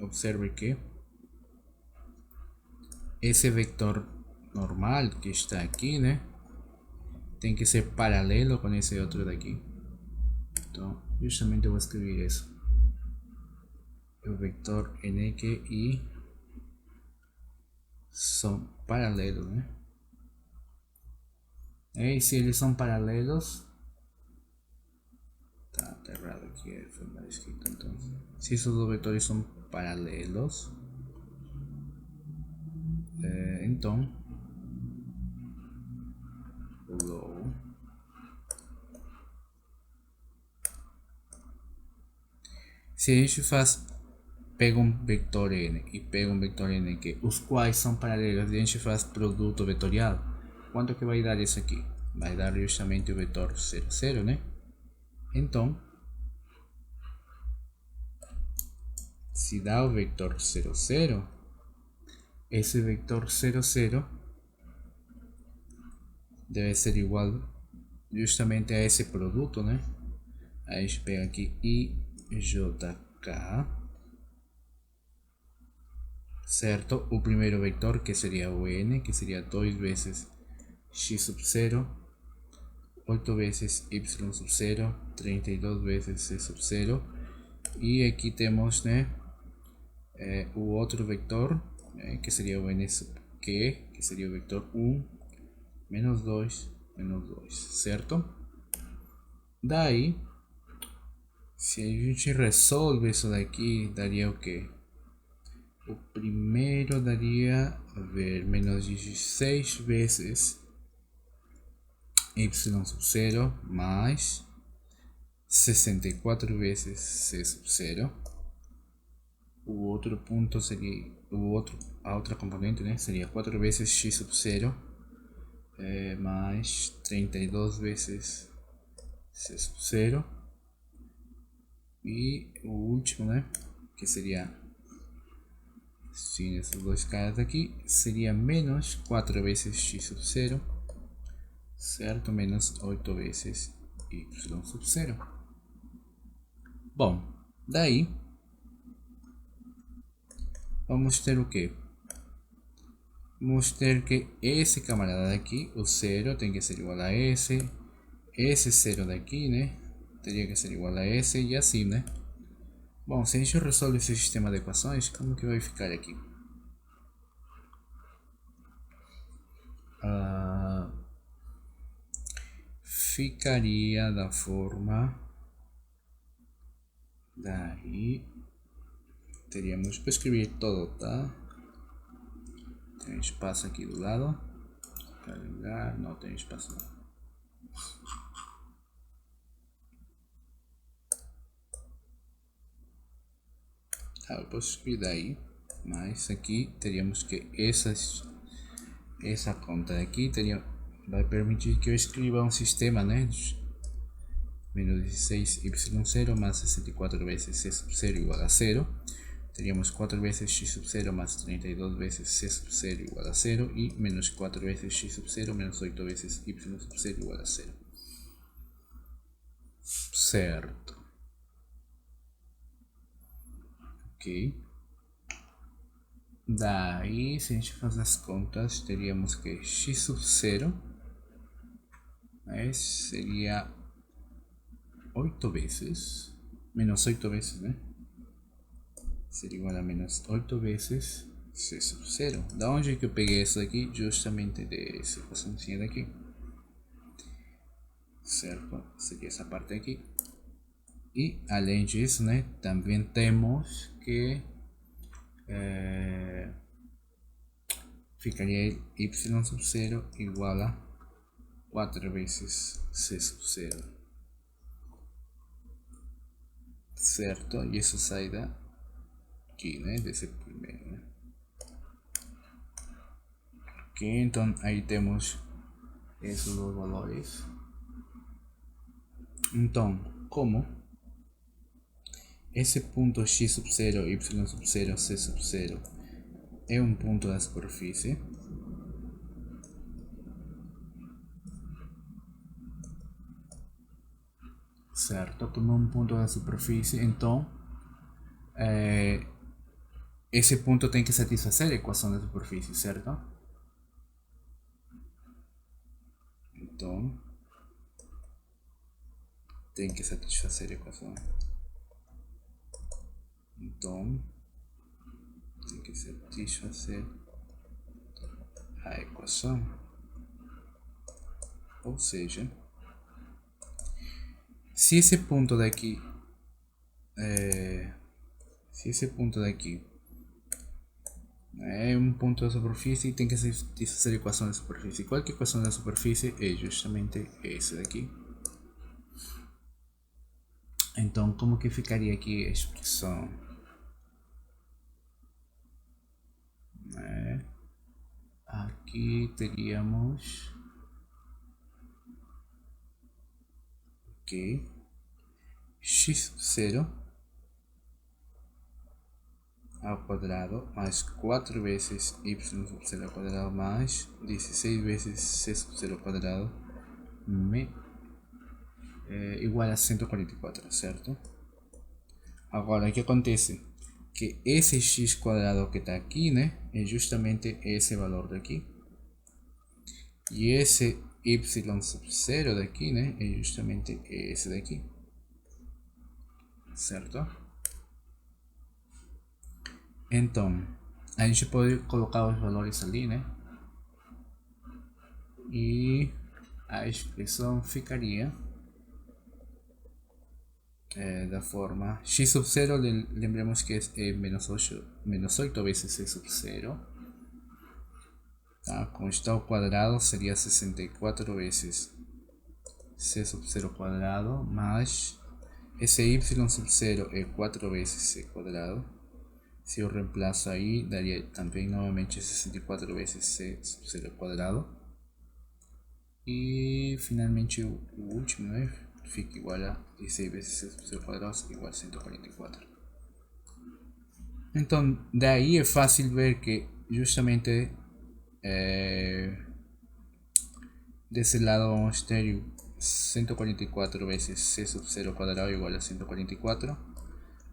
observe que esse vetor normal que está aqui, né, tem que ser paralelo com esse outro daqui. Então, justamente eu vou escrever isso. O vetor nq e são paralelos, né? E se eles são paralelos, tá errado aqui, foi mal escrito. Então, se esses dois vetores são paralelos, então se a gente pega um vetor n e pega um vetor n que os quais são paralelos e a gente faz produto vetorial, quanto que vai dar isso aqui? Vai dar justamente o vetor 0, 0, né? Então, se dá o vetor 0, 0, esse vetor 0, 0 deve ser igual justamente a esse produto, né? Aí a gente pega aqui IJK, certo? O primeiro vetor que seria o n, que seria 2 vezes x sub 0, 8 veces y sub 0, 32 veces c sub 0. Y aquí tenemos otro vector que sería o n sub que sería o vector 1, menos 2, certo? Daí, se a gente resolve isso daqui, daria o quê? O primeiro daria, a ver, menos 16 vezes y sub 0 mais 64 vezes c sub 0. O outro ponto seria, a outra componente, né, seria 4 vezes x sub 0 mais 32 vezes c sub 0. E o último, né, que seria, sim, esses dois caras aqui, seria menos 4 vezes x sub 0, certo? Menos 8 vezes y sub 0. Bom, daí vamos ter o que? Vamos ter que esse camarada aqui, o 0, tem que ser igual a esse 0 daqui, né? Teria que ser igual a esse e assim, né? Bom, se a gente resolve esse sistema de equações, como que vai ficar aqui? Ficaria da forma, daí teríamos que escrever todo, tá? Tem espaço aqui do lado, carregar, não tem espaço não. Tá, eu posso escrever daí, mas aqui teríamos que essa conta aqui vai permitir que eu escreva um sistema, né? Menos 16 y0 más 64 veces c sub 0 igual a 0. Teríamos 4 veces x sub 0 más 32 veces c sub 0 igual a 0. Y menos 4 veces x sub 0 menos 8 veces y sub 0 igual a 0. Certo. Ok. Daí, se a gente fazer as contas, teríamos que x sub 0 seria 8 veces, menos 8 veces, né? Seria igual a menos 8 vezes c sub 0. Da onde é que eu peguei isso aqui? Justamente dessa equaçãozinha daqui. Certo? Seria essa parte aqui. E além disso, né, também temos que ficaria y sub 0 igual a 4 vezes c sub 0. Certo? E isso sai daqui, né? Desse primeiro, né? Ok, então aí temos esses dois valores. Então, como esse ponto x sub 0, y sub 0, c sub 0 é um ponto da superfície, certo? Como um ponto da superfície, então esse ponto tem que satisfazer a equação da superfície, certo? Então tem que satisfazer a equação. Então tem que satisfazer a equação. Ou seja, se esse ponto daqui é um ponto da superfície, tem que satisfazer a equação da superfície. Qual que é a equação da superfície? É justamente esse daqui. Então, como que ficaria aqui a expressão? Aqui teríamos x 0 ao quadrado mais 4 vezes y sub 0 ao quadrado mais 16 vezes c sub 0 ao quadrado igual a 144, certo? Agora, o que acontece? Que esse x quadrado que está aqui, né, é justamente esse valor daqui. E esse y sub 0 daqui, né, é justamente esse daqui, certo? Então, a gente pode colocar os valores ali, né? E a expressão ficaria da forma x sub 0, lembremos que é menos 8 vezes c sub 0. Tá? Com x ao quadrado seria 64 vezes c sub 0 quadrado, mais esse y sub 0 é 4 vezes c quadrado. Se eu reemplazo aí, daria também novamente 64 vezes c sub 0 quadrado. E finalmente o último, né, fica igual a 16 vezes c sub 0 quadrado igual a 144. Então daí é fácil ver que justamente desse lado vamos ter 144 vezes c sub 0 quadrado igual a 144,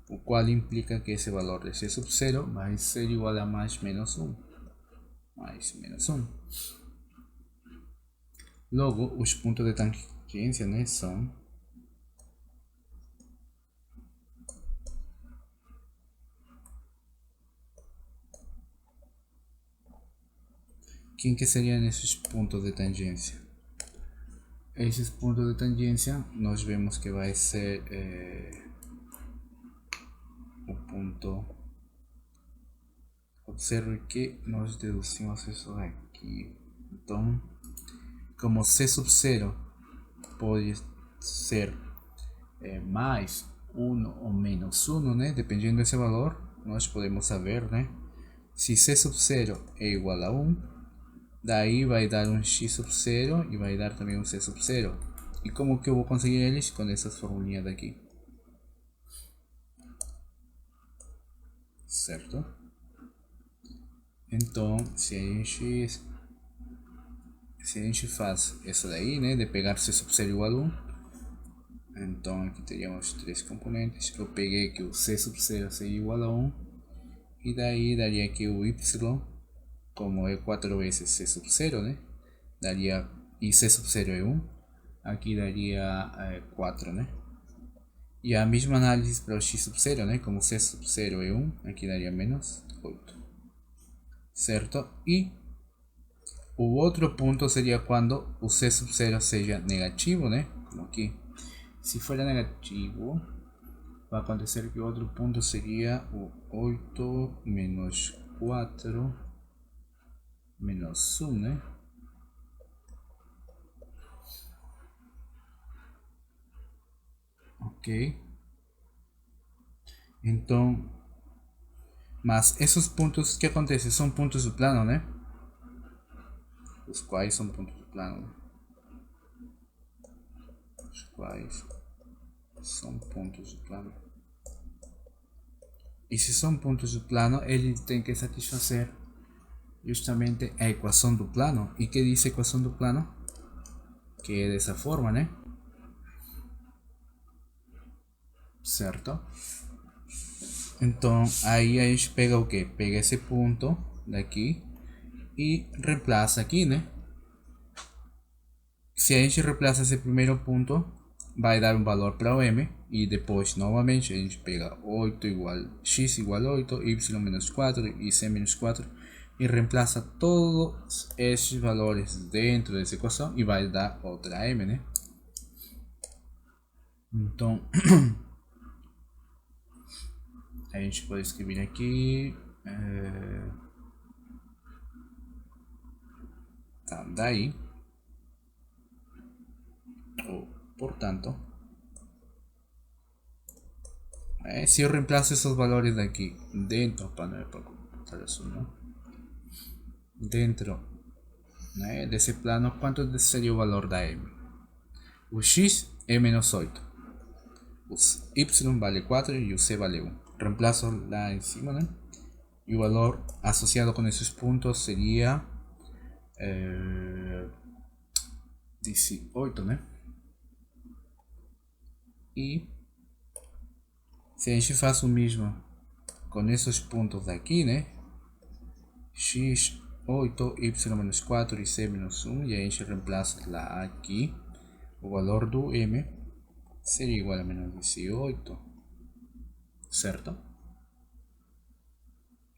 o qual implica que esse valor de c sub 0 vai ser igual a mais menos 1. Mais menos 1. Logo, os pontos de tangência, né, são quem que seriam esses pontos de tangência? Esses pontos de tangência nós vemos que vai ser o ponto. Observe que nós deduzimos isso aqui. Então, como c sub 0 pode ser mais 1 ou menos 1, né? Dependendo desse valor, nós podemos saber, né? Se c sub 0 é igual a 1, daí vai dar um x sub 0 e vai dar também um c sub 0. E como que eu vou conseguir eles? Com essas formulinhas daqui. Certo? Então, se a gente faz essa daí, né, de pegar c sub 0 igual a 1, então aqui teríamos três componentes. Eu peguei que o c sub 0 seria igual a 1, e daí daria que o y, como é 4 vezes c sub 0, né, daria, e c sub 0 é 1, aqui daria 4, né. E a mesma análise para o x sub 0, né, como c sub 0 é 1, aqui daria menos 8. Certo? E o outro ponto seria quando o c sub 0 seja negativo, né? Como aqui. Se for negativo, vai acontecer que o outro ponto seria o 8 menos 4 menos 1, né? Ok. Então, mas esses pontos que acontecem são pontos do plano, né? Os quais são pontos do plano. Os quais são pontos do plano. E se são pontos do plano, ele tem que satisfazer justamente a equação do plano. E que diz a equação do plano? Que é dessa forma, né? Certo? Então aí a gente pega o que? Pega esse ponto daqui e reemplaça aqui, né? Se a gente reemplaça esse primeiro ponto, vai dar um valor para o m, e depois novamente a gente pega 8 igual x igual a 8, y menos 4 e c menos 4, e reemplaça todos esses valores dentro dessa equação e vai dar outra m, né? Então a gente pode escrever aqui tá, daí, ou portanto, se eu reemplaço esses valores daqui dentro, para isso, não? Dentro, né, desse plano, quanto seria o valor da m? O x é menos 8, o y vale 4 e o c vale 1. Reemplazo lá em cima, né? E o valor associado com esses pontos seria 18, né? E se a gente faz o mesmo com esses pontos aqui, né? X 8, y menos 4 y c menos 1, y a gente reemplaza la a aqui. O valor do m seria igual a menos 18, certo?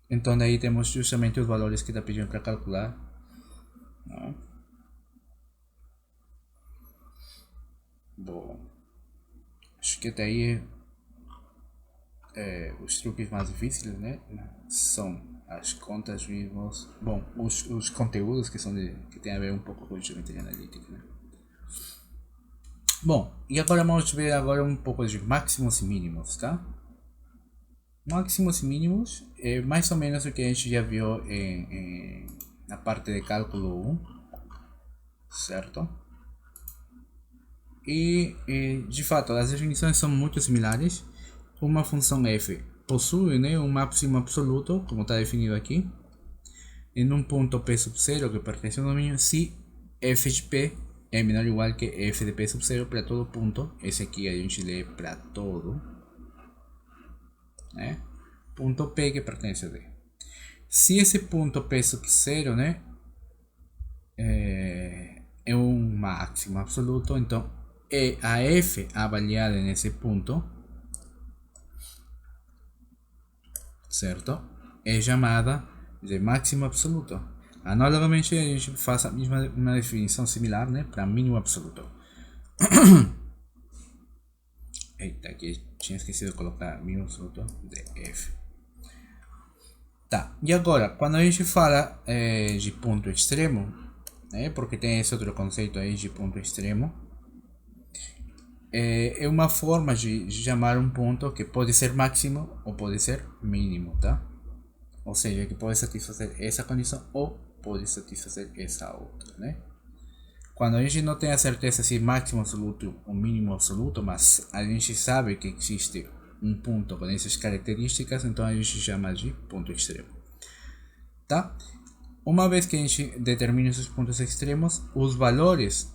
Então daí temos justamente os valores que está pedindo para calcular. Não? Bom, acho que até aí os truques mais difíceis, né? São as contas mesmos. Bom, os conteúdos que são que tem a ver um pouco com geometria analítica, né? Bom, e agora vamos ver agora um pouco de máximos e mínimos, tá? Máximos e mínimos é mais ou menos o que a gente já viu na parte de cálculo 1, certo? E de fato as definições são muito similares. Uma função f possui, né, um máximo absoluto, como está definido aqui, em um ponto p sub 0 que pertence ao domínio, se f de p é menor ou igual que f de p sub 0 para todo ponto. Esse aqui a gente lê para todo, né? Ponto p que pertence a d. Se esse ponto p sub 0, né, é um máximo absoluto, então a f avaliada nesse ponto, certo, é chamada de máximo absoluto. Analogamente a gente faz a mesma uma definição similar, né, para mínimo absoluto. Eita, aqui tinha esquecido de colocar mínimo absoluto de f. Tá, e agora, quando a gente fala de ponto extremo, né, porque tem esse outro conceito aí de ponto extremo, é uma forma de chamar um ponto que pode ser máximo ou pode ser mínimo, tá? Ou seja, que pode satisfazer essa condição ou pode satisfazer essa outra, né? Quando a gente não tem a certeza se máximo absoluto ou mínimo absoluto, mas a gente sabe que existe um ponto com essas características, então a gente chama de ponto extremo, tá? Uma vez que a gente determina esses pontos extremos, os valores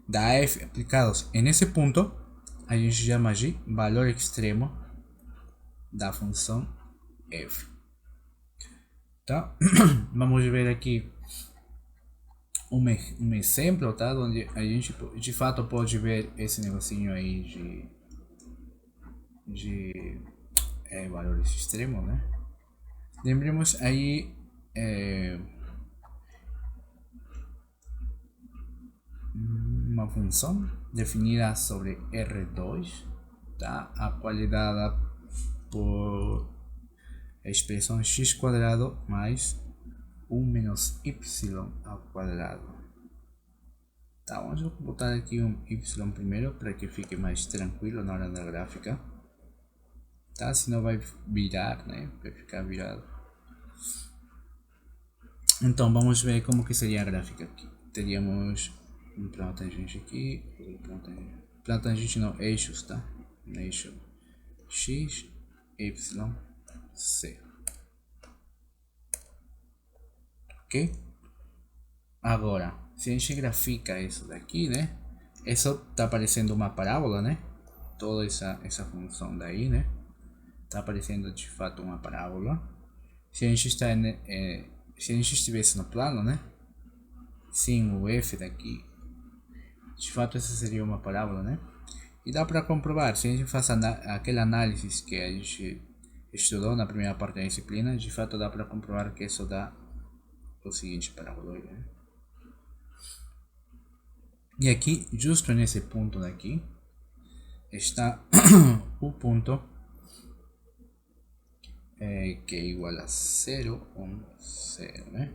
da f aplicados nesse ponto, a gente chama de valor extremo da função f. Tá? Vamos ver aqui um exemplo, tá? Onde a gente de fato pode ver esse negocinho aí de valores extremos, né? Lembremos aí uma função definida sobre R2, tá? A qual é dada por a expressão x quadrado mais 1 menos y ao quadrado. Tá, vamos botar aqui um y primeiro para que fique mais tranquilo na hora da gráfica, tá? Senão vai virar, né? Vai ficar virado. Então vamos ver como que seria a gráfica aqui. Teríamos um plano tangente aqui, plano tangente não, eixos, tá? Eixo x, y, c. Ok? Agora, se a gente grafica isso daqui, né? Isso tá aparecendo uma parábola, né? Toda essa função daí, né? Tá aparecendo de fato uma parábola. Se a gente está se a gente estivesse no plano, né? Sim, o f daqui, de fato essa seria uma parábola, né? E dá para comprovar, se a gente faz aquela análise que a gente estudou na primeira parte da disciplina, de fato dá para comprovar que isso dá o seguinte paraboloide, né? E aqui, justo nesse ponto daqui, está o ponto que é igual a 0, 1, 0, né?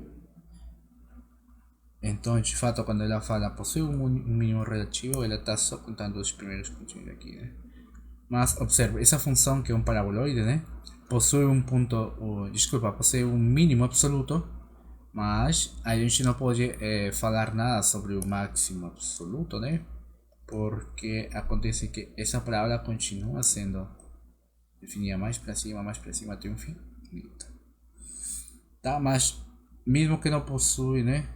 Então, de fato, quando ela fala possui um mínimo relativo, ela está só contando os primeiros pontinhos aqui, né? Mas observe, essa função que é um paraboloide, né? Possui um ponto, possui um mínimo absoluto, mas a gente não pode falar nada sobre o máximo absoluto, né? Porque acontece que essa parábola continua sendo definida mais para cima até um fim. Tá? Mas mesmo que não possui, né,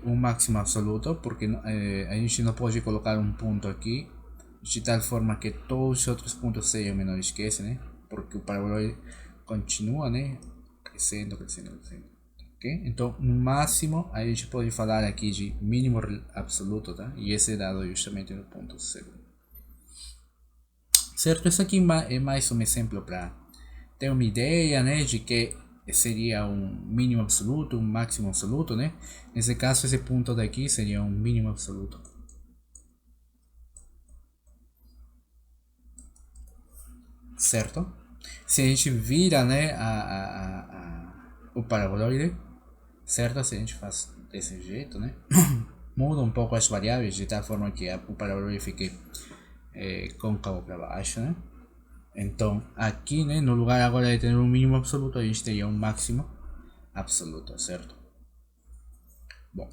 um máximo absoluto, porque a gente não pode colocar um ponto aqui de tal forma que todos os outros pontos sejam menores que esse, né? Porque o paraboloide continua, né, crescendo. Então, no máximo, a gente pode falar aqui de mínimo absoluto, tá? E esse é dado justamente no ponto 0. Certo? Isso aqui é mais um exemplo para ter uma ideia, né, de que seria um mínimo absoluto, um máximo absoluto, né? Nesse caso, esse ponto daqui seria um mínimo absoluto. Certo? Se a gente vira, né, o paraboloide, certo? Se a gente faz desse jeito, né? Muda um pouco as variáveis de tal forma que o paraboloide fique côncavo para baixo, né? Então aqui, né, no lugar agora de ter um mínimo absoluto, a gente teria um máximo absoluto, certo? Bom,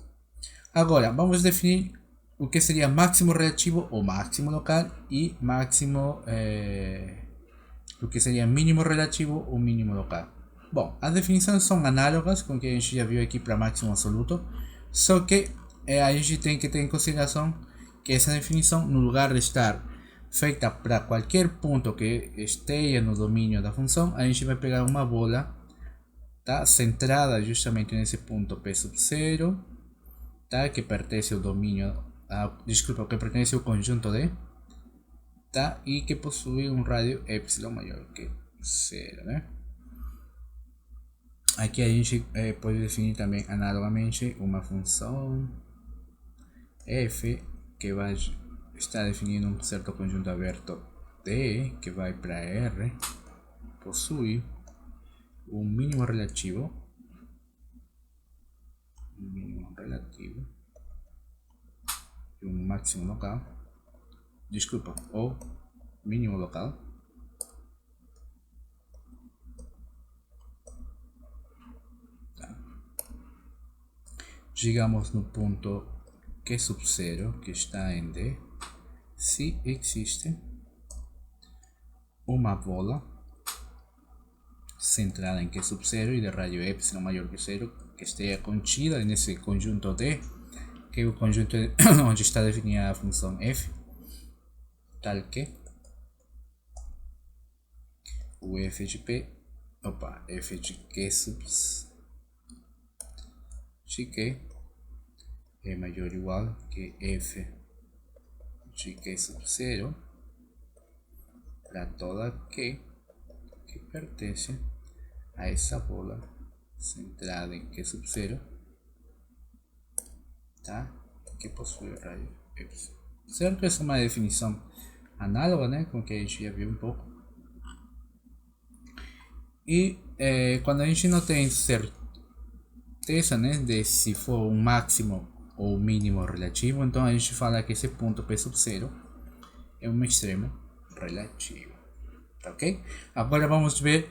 agora vamos definir o que seria máximo relativo ou máximo local e máximo, o que seria mínimo relativo ou mínimo local. Bom, as definições são análogas com o que a gente já viu aqui para máximo absoluto, só que a gente tem que ter em consideração que essa definição, no lugar de estar feita para qualquer ponto que esteja no domínio da função, a gente vai pegar uma bola, tá, centrada justamente nesse ponto P sub 0, tá, que pertence ao domínio, desculpa, que pertence ao conjunto D, tá, e que possui um rádio epsilon maior que 0, né? Aqui a gente pode definir também analogamente uma função f que vai estar definindo um certo conjunto aberto D que vai para R, possui um mínimo relativo e um máximo local, desculpa, ou mínimo local, tá, digamos no ponto Q sub 0 que está em D, se existe uma bola centrada em Q sub 0 e de rádio epsilon maior que 0 que esteja contida nesse conjunto D, que é o conjunto onde está definida a função f, tal que o f de P, f de Q sub de Q é maior ou igual que f de Q sub 0 para toda Q que pertence a essa bola centrada em Q sub 0, tá, que possui o raio epsilon. Certo? Essa é uma definição análoga, né, com que a gente já viu um pouco. E quando a gente não tem certeza, né, de se for um máximo ou mínimo relativo, então a gente fala que esse ponto P sub 0 é um extremo relativo, ok? Agora vamos ver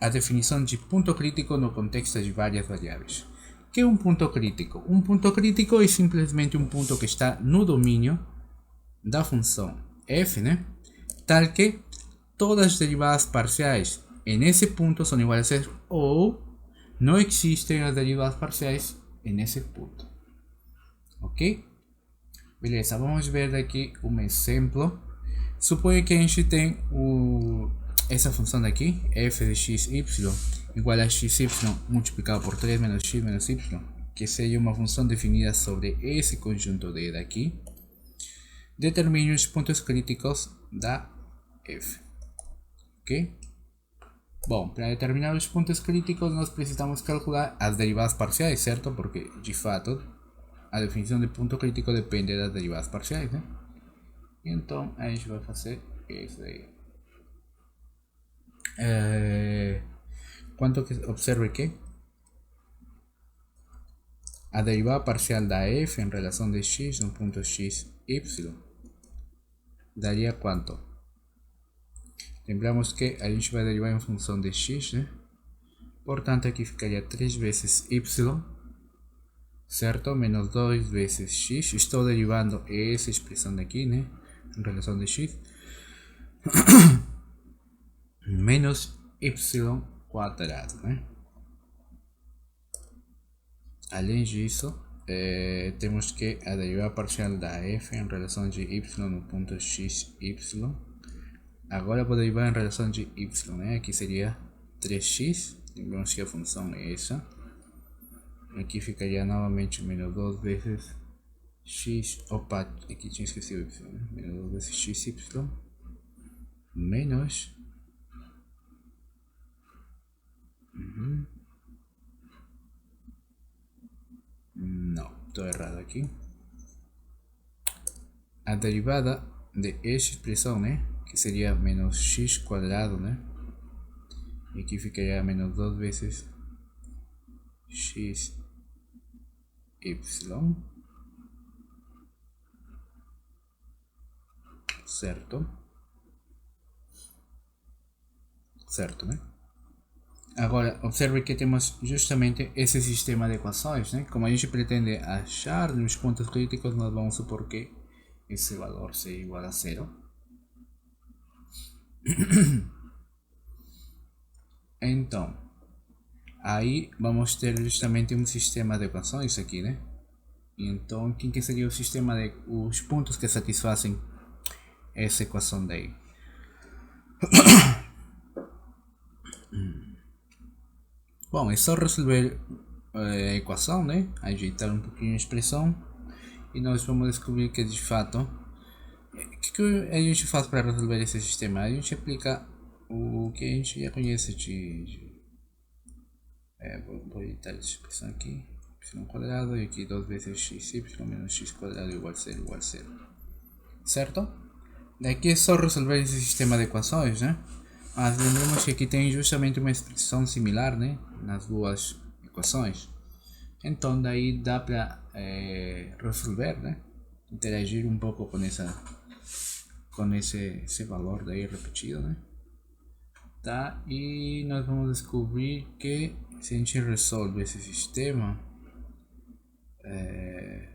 a definição de ponto crítico no contexto de várias variáveis. O que é um ponto crítico? Um ponto crítico é simplesmente um ponto que está no domínio da função f, né, tal que todas as derivadas parciais nesse ponto são iguais a 0 ou não existem as derivadas parciais nesse ponto. Ok? Beleza, vamos ver daqui um exemplo. Suponha que a gente tem essa função daqui, f de x, y, igual a x, y multiplicado por 3 menos x menos y, que seja uma função definida sobre esse conjunto D daqui. Determine os pontos críticos da f. Ok? Bom, para determinar os pontos críticos nós precisamos calcular as derivadas parciais, certo? Porque, de fato, a definição de ponto crítico depende das derivadas parciais, né? Então, a gente vai fazer isso aí. Quanto que observe que a derivada parcial da f em relação de x no ponto x, y, daria quanto? Lembramos que a gente vai derivar em função de x, né? Portanto, aqui ficaria 3 vezes y, certo? Menos 2 vezes x. Estou derivando essa expressão daqui, né? Em relação de x. Menos y quadrado, né? Além disso, temos que a derivada parcial da f em relação de y no ponto x, y. Agora vou derivar em relação de y, né? Aqui seria 3x. Lembramos que a função é essa. Aqui ficaria novamente menos 2 vezes x, opa, aqui tinha esquecido y, né? Menos 2 vezes xy menos não, estou errado aqui. A derivada de esta expressão, né, que seria menos x quadrado, né, e aqui ficaria menos 2 vezes x y, certo, né? Agora, observe que temos justamente esse sistema de equações, né? Como a gente pretende achar nos pontos críticos, nós vamos supor que esse valor seja igual a zero. Então, aí vamos ter justamente um sistema de equações aqui, né? Então, quem que seria o sistema de os pontos que satisfazem essa equação daí? Bom, é só resolver a equação, né? Ajeitar um pouquinho a expressão e nós vamos descobrir que de fato o que a gente faz para resolver esse sistema? A gente aplica o que a gente já conhece vou editar essa expressão aqui, y quadrado, e aqui 2 vezes xy menos x quadrado igual a zero, certo? Daqui é só resolver esse sistema de equações, né? Mas lembramos que aqui tem justamente uma expressão similar, né, nas duas equações. Então daí dá para resolver, né? Interagir um pouco com esse valor daí repetido, né? Tá? E nós vamos descobrir que se a gente resolve esse sistema,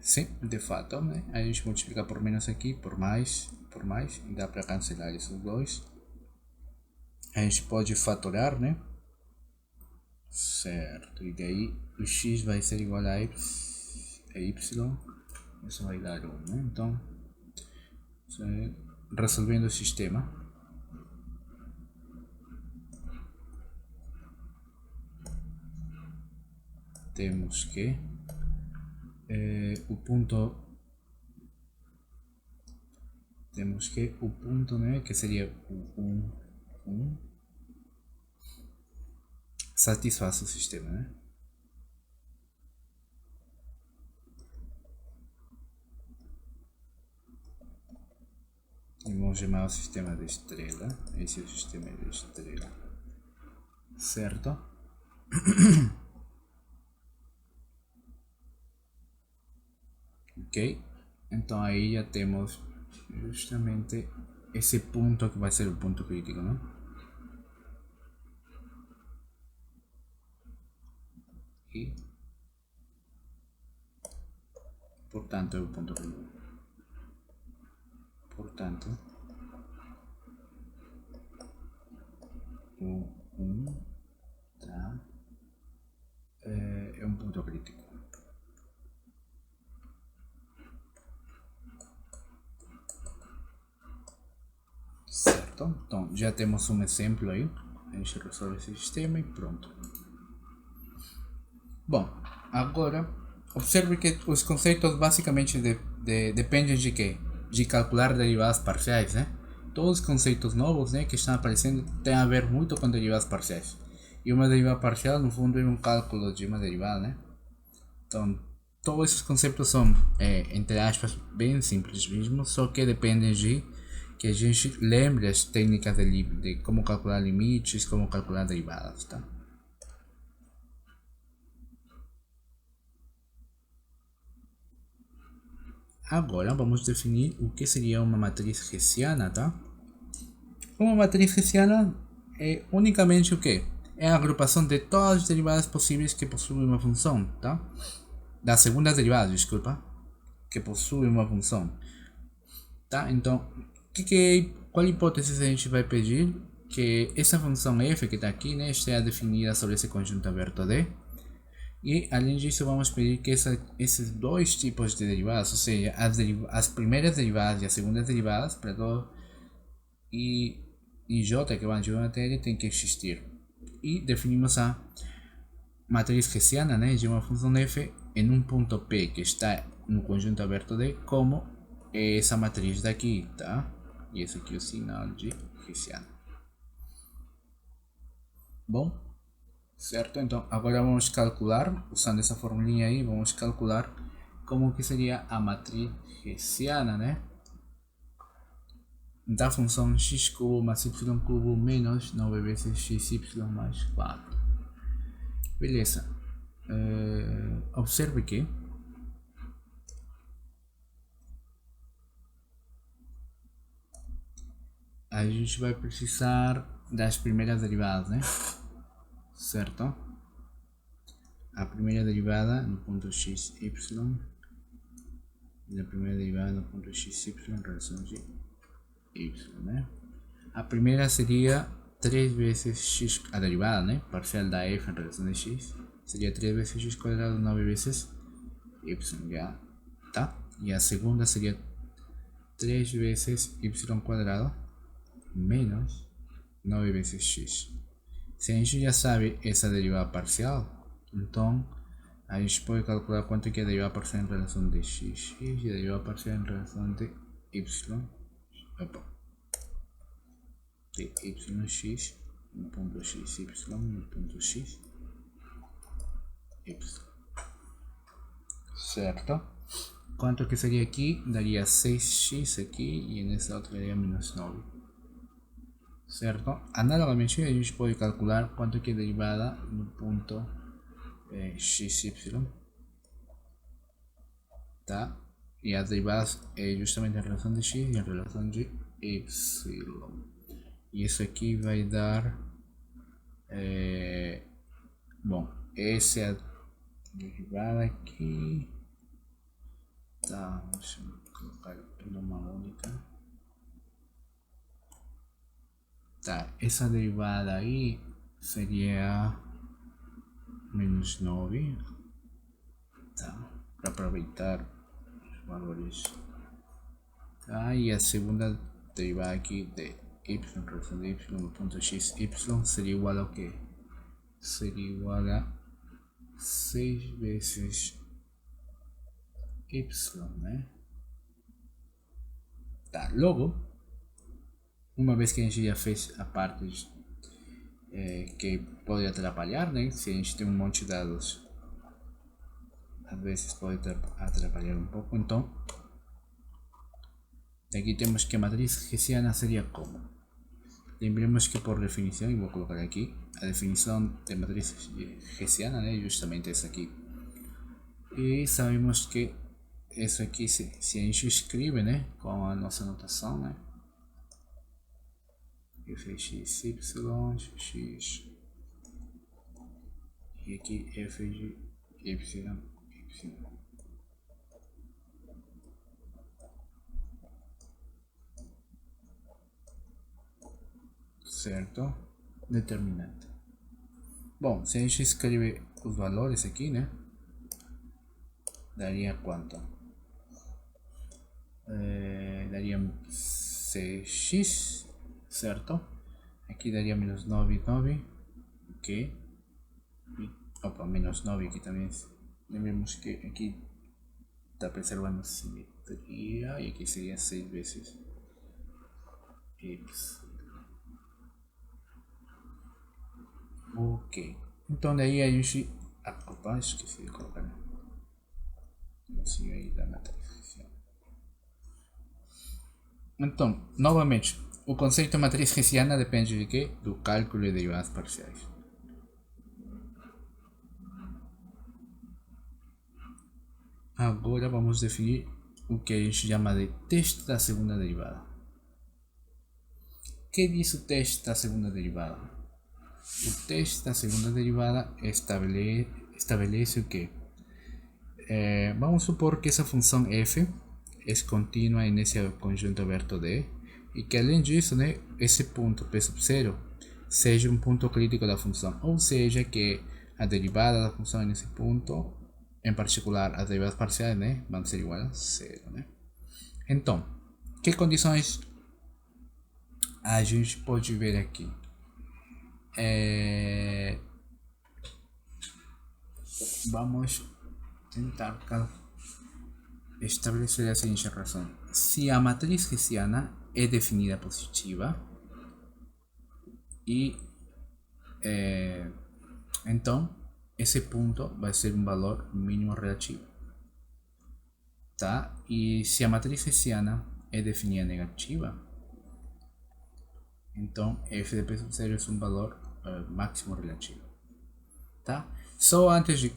sim, de fato, né? A gente multiplica por menos aqui, por mais, e dá para cancelar esses dois. A gente pode fatorar, né? Certo, e daí o x vai ser igual a y, isso vai dar 1, né? Então, resolvendo o sistema, temos que o ponto né, que seria o 1 satisfaz o sistema, né? E vamos chamar o sistema de estrela. Esse é o sistema de estrela, certo? Ok, então aí já temos justamente esse ponto que vai ser o ponto crítico, né? E portanto é o ponto crítico. Portanto, o 1 tá, é um ponto crítico. Certo? Então já temos um exemplo aí. A gente resolve esse sistema e pronto. Bom, agora observe que os conceitos basicamente dependem de quê? De calcular derivadas parciais, né? Todos os conceitos novos, né, que estão aparecendo têm a ver muito com derivadas parciais. E uma derivada parcial, no fundo, é um cálculo de uma derivada, né? Então, todos esses conceitos são, entre aspas, bem simples mesmo, só que dependem de que a gente lembre as técnicas de como calcular limites, como calcular derivadas, tá? Agora vamos definir o que seria uma matriz hessiana, tá? Uma matriz hessiana é unicamente o que? É a agrupação de todas as derivadas possíveis que possuem uma função, tá? Das segundas derivadas, desculpa, que possuem uma função, tá? Então, qual hipótese a gente vai pedir? Que essa função f que está aqui, né, esteja definida sobre esse conjunto aberto D. E além disso, vamos pedir que esses dois tipos de derivadas, ou seja, as primeiras derivadas e as segundas derivadas, para todo e j que vão junto até ele, tem que existir. E definimos a matriz hessiana, né, de uma função f em um ponto P que está no conjunto aberto D como essa matriz daqui, tá? E esse aqui é o sinal de hessiano. Bom, certo? Então agora vamos calcular, usando essa formulinha aí, vamos calcular como que seria a matriz hessiana, né? Da função x cubo mais y cubo menos 9 vezes xy mais 4. Beleza. Observe que a gente vai precisar das primeiras derivadas, né? Certo? A primeira derivada no ponto x, y, e a primeira derivada no ponto x, y em relação de y, né? A primeira seria 3 vezes x, a derivada, né? Parcial da f em relação de x, seria 3 vezes x quadrado 9 vezes y, já, tá? E a segunda seria 3 vezes y quadrado menos 9 vezes x. Se a gente já sabe essa derivada parcial, então a gente pode calcular quanto que é a derivada parcial em relação de x e a derivada parcial em relação de y. De yx no ponto x, y no ponto x, y. Certo? Quanto que seria aqui? Daria 6x aqui e nessa outra daria menos 9. Certo? Análogamente a gente pode calcular quanto que é derivada no ponto xy, tá? E as derivadas é justamente em relação de x e em relação de y. E isso aqui vai dar bom, essa é a derivada aqui, tá? Deixa eu colocar tudo uma única. Tá, essa derivada aí seria menos 9, tá? Para aproveitar os valores, tá? E a segunda derivada aqui de y em relação de y no ponto x, y seria igual ao que? Seria igual a 6 vezes y, né? Tá, logo, uma vez que a gente já fez a parte que pode atrapalhar, né? Se a gente tem um monte de dados, às vezes pode atrapalhar um pouco. Então, aqui temos que a matriz hessiana seria como? Lembremos que por definição, e vou colocar aqui, a definição de matriz hessiana, né? Justamente essa aqui. E sabemos que isso aqui, se a gente escreve, né? Com a nossa notação, né? fxy, x, e aqui f de y. Certo? Determinante. Bom, se a gente escreve os valores aqui, né? Daria quanto? Daria 6x, certo? Aqui daria menos 9, 9, ok? Opa, menos 9 aqui também. Lembremos que aqui está preservando simetria e aqui seria 6 vezes y. Ok, então daí a gente... opa, esqueci de colocar assim aí da matriz. Então, novamente, o conceito de matriz hessiana depende de quê? Do cálculo de derivadas parciais. Agora vamos definir o que a gente chama de teste da segunda derivada. O que diz o teste da segunda derivada? O teste da segunda derivada estabelece o que? Vamos supor que essa função f é contínua nesse conjunto aberto D e que além disso, né, esse ponto P sub 0 seja um ponto crítico da função, ou seja, que a derivada da função nesse ponto, em particular as derivadas parciais, né, vão ser iguais a 0, né? Então, que condições a gente pode ver aqui? vamos a tentar establecer a seguinte razão. Se a matriz hessiana é definida positiva e então esse ponto vai ser um valor mínimo relativo, tá? E se a matriz hessiana é definida negativa, então f de p sub 0 é um valor máximo relativo, tá? Só antes de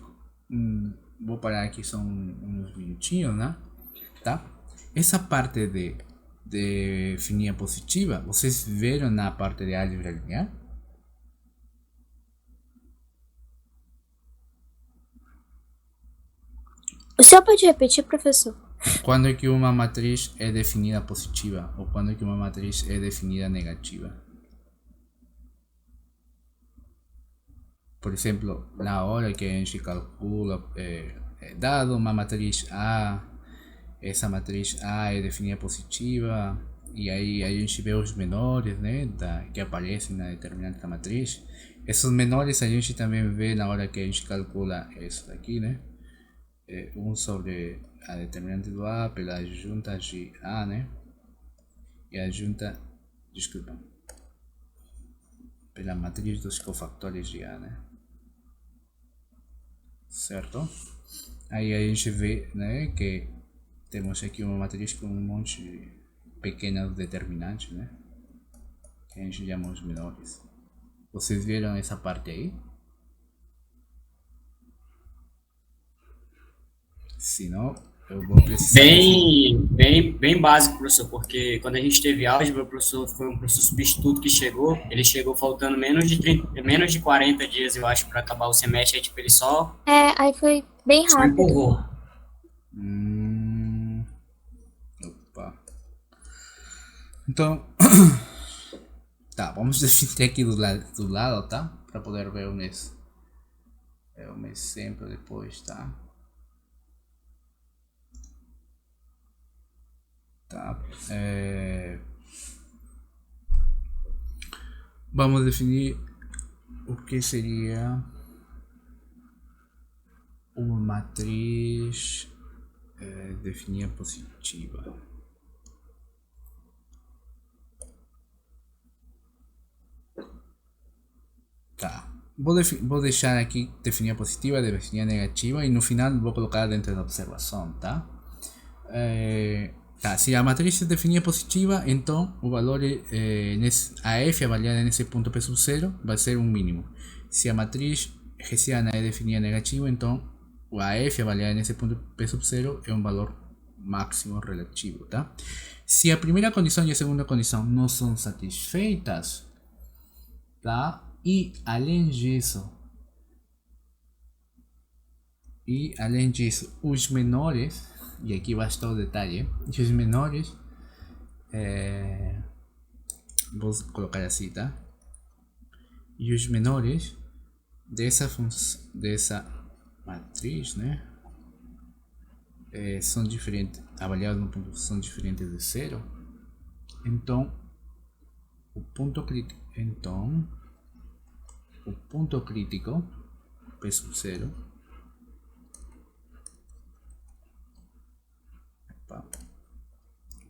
vou parar aqui só uns minutinhos, né? Tá? Essa parte de definir positiva, vocês viram na parte de álgebra linear? O senhor pode repetir, professor? Quando é que uma matriz é definida positiva ou quando é que uma matriz é definida negativa? Por exemplo, na hora que a gente calcula, dado uma matriz A, essa matriz A é definida positiva, e aí a gente vê os menores, né, que aparecem na determinante da matriz. Esses menores a gente também vê na hora que a gente calcula isso daqui, né? 1 sobre a determinante do A pela adjunta de A, né? E a adjunta, desculpa, pela matriz dos cofactores de A, né? Certo? Aí a gente vê, né, que temos aqui uma matriz com um monte de pequenos determinantes, né? Que a gente chama os menores. Vocês viram essa parte aí? Se não, eu vou precisar definir. Bem básico, professor, porque quando a gente teve álgebra, o professor foi um professor substituto que chegou, ele chegou faltando menos de 40 dias, eu acho, para acabar o semestre, aí, tipo, ele Aí foi bem só rápido. empurrou. Opa. Então, tá, vamos definir aqui do lado, tá? Para poder ver um exemplo depois, tá? Tá. Vamos definir o que seria uma matriz definida positiva. Tá. Vou deixar aqui definida positiva, definida negativa e no final vou colocar dentro da observação, tá? Tá, se a matriz é definida positiva, então o valor a f avaliada nesse ponto p sub 0 vai ser um mínimo. Se a matriz hessiana é definida negativa, então a f avaliada nesse ponto p sub 0 é um valor máximo relativo, tá? Se a primeira condição e a segunda condição não são satisfeitas, tá? E além disso, os menores, e aqui vai estar o detalhe, os menores, vou colocar assim, tá? E os menores dessa matriz, né? São diferentes, avaliados no ponto, são diferentes de zero. Então, o ponto crítico, P sub 0,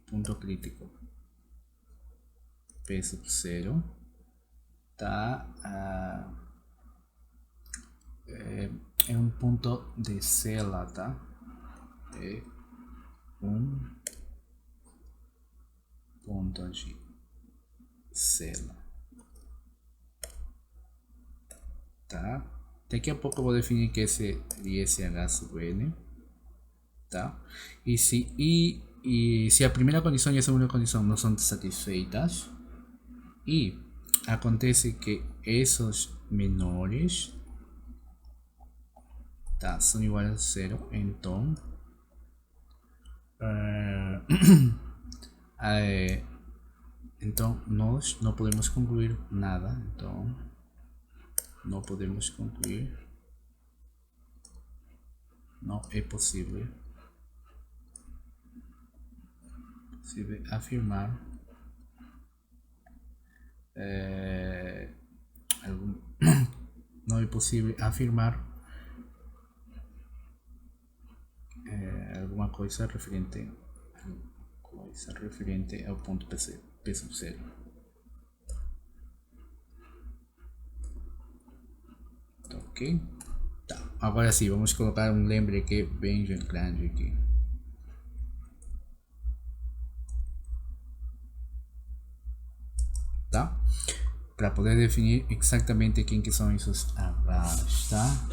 ponto crítico P sub 0 tá é um ponto de cela, tá? É um ponto de cela, tá? Daqui a pouco eu vou definir que esse H sub n, tá? E se a primeira condição e a segunda condição não são satisfeitas e acontece que esses menores, tá, são iguais a zero, então então nós não podemos concluir nada, então não podemos concluir, não é possível afirmar não é possível afirmar alguma coisa referente ao ponto P sub 0. Ok. Tá. Agora sim, vamos colocar um lembre aqui bem grande aqui. Tá? Para poder definir exatamente quem que são esses H's, tá?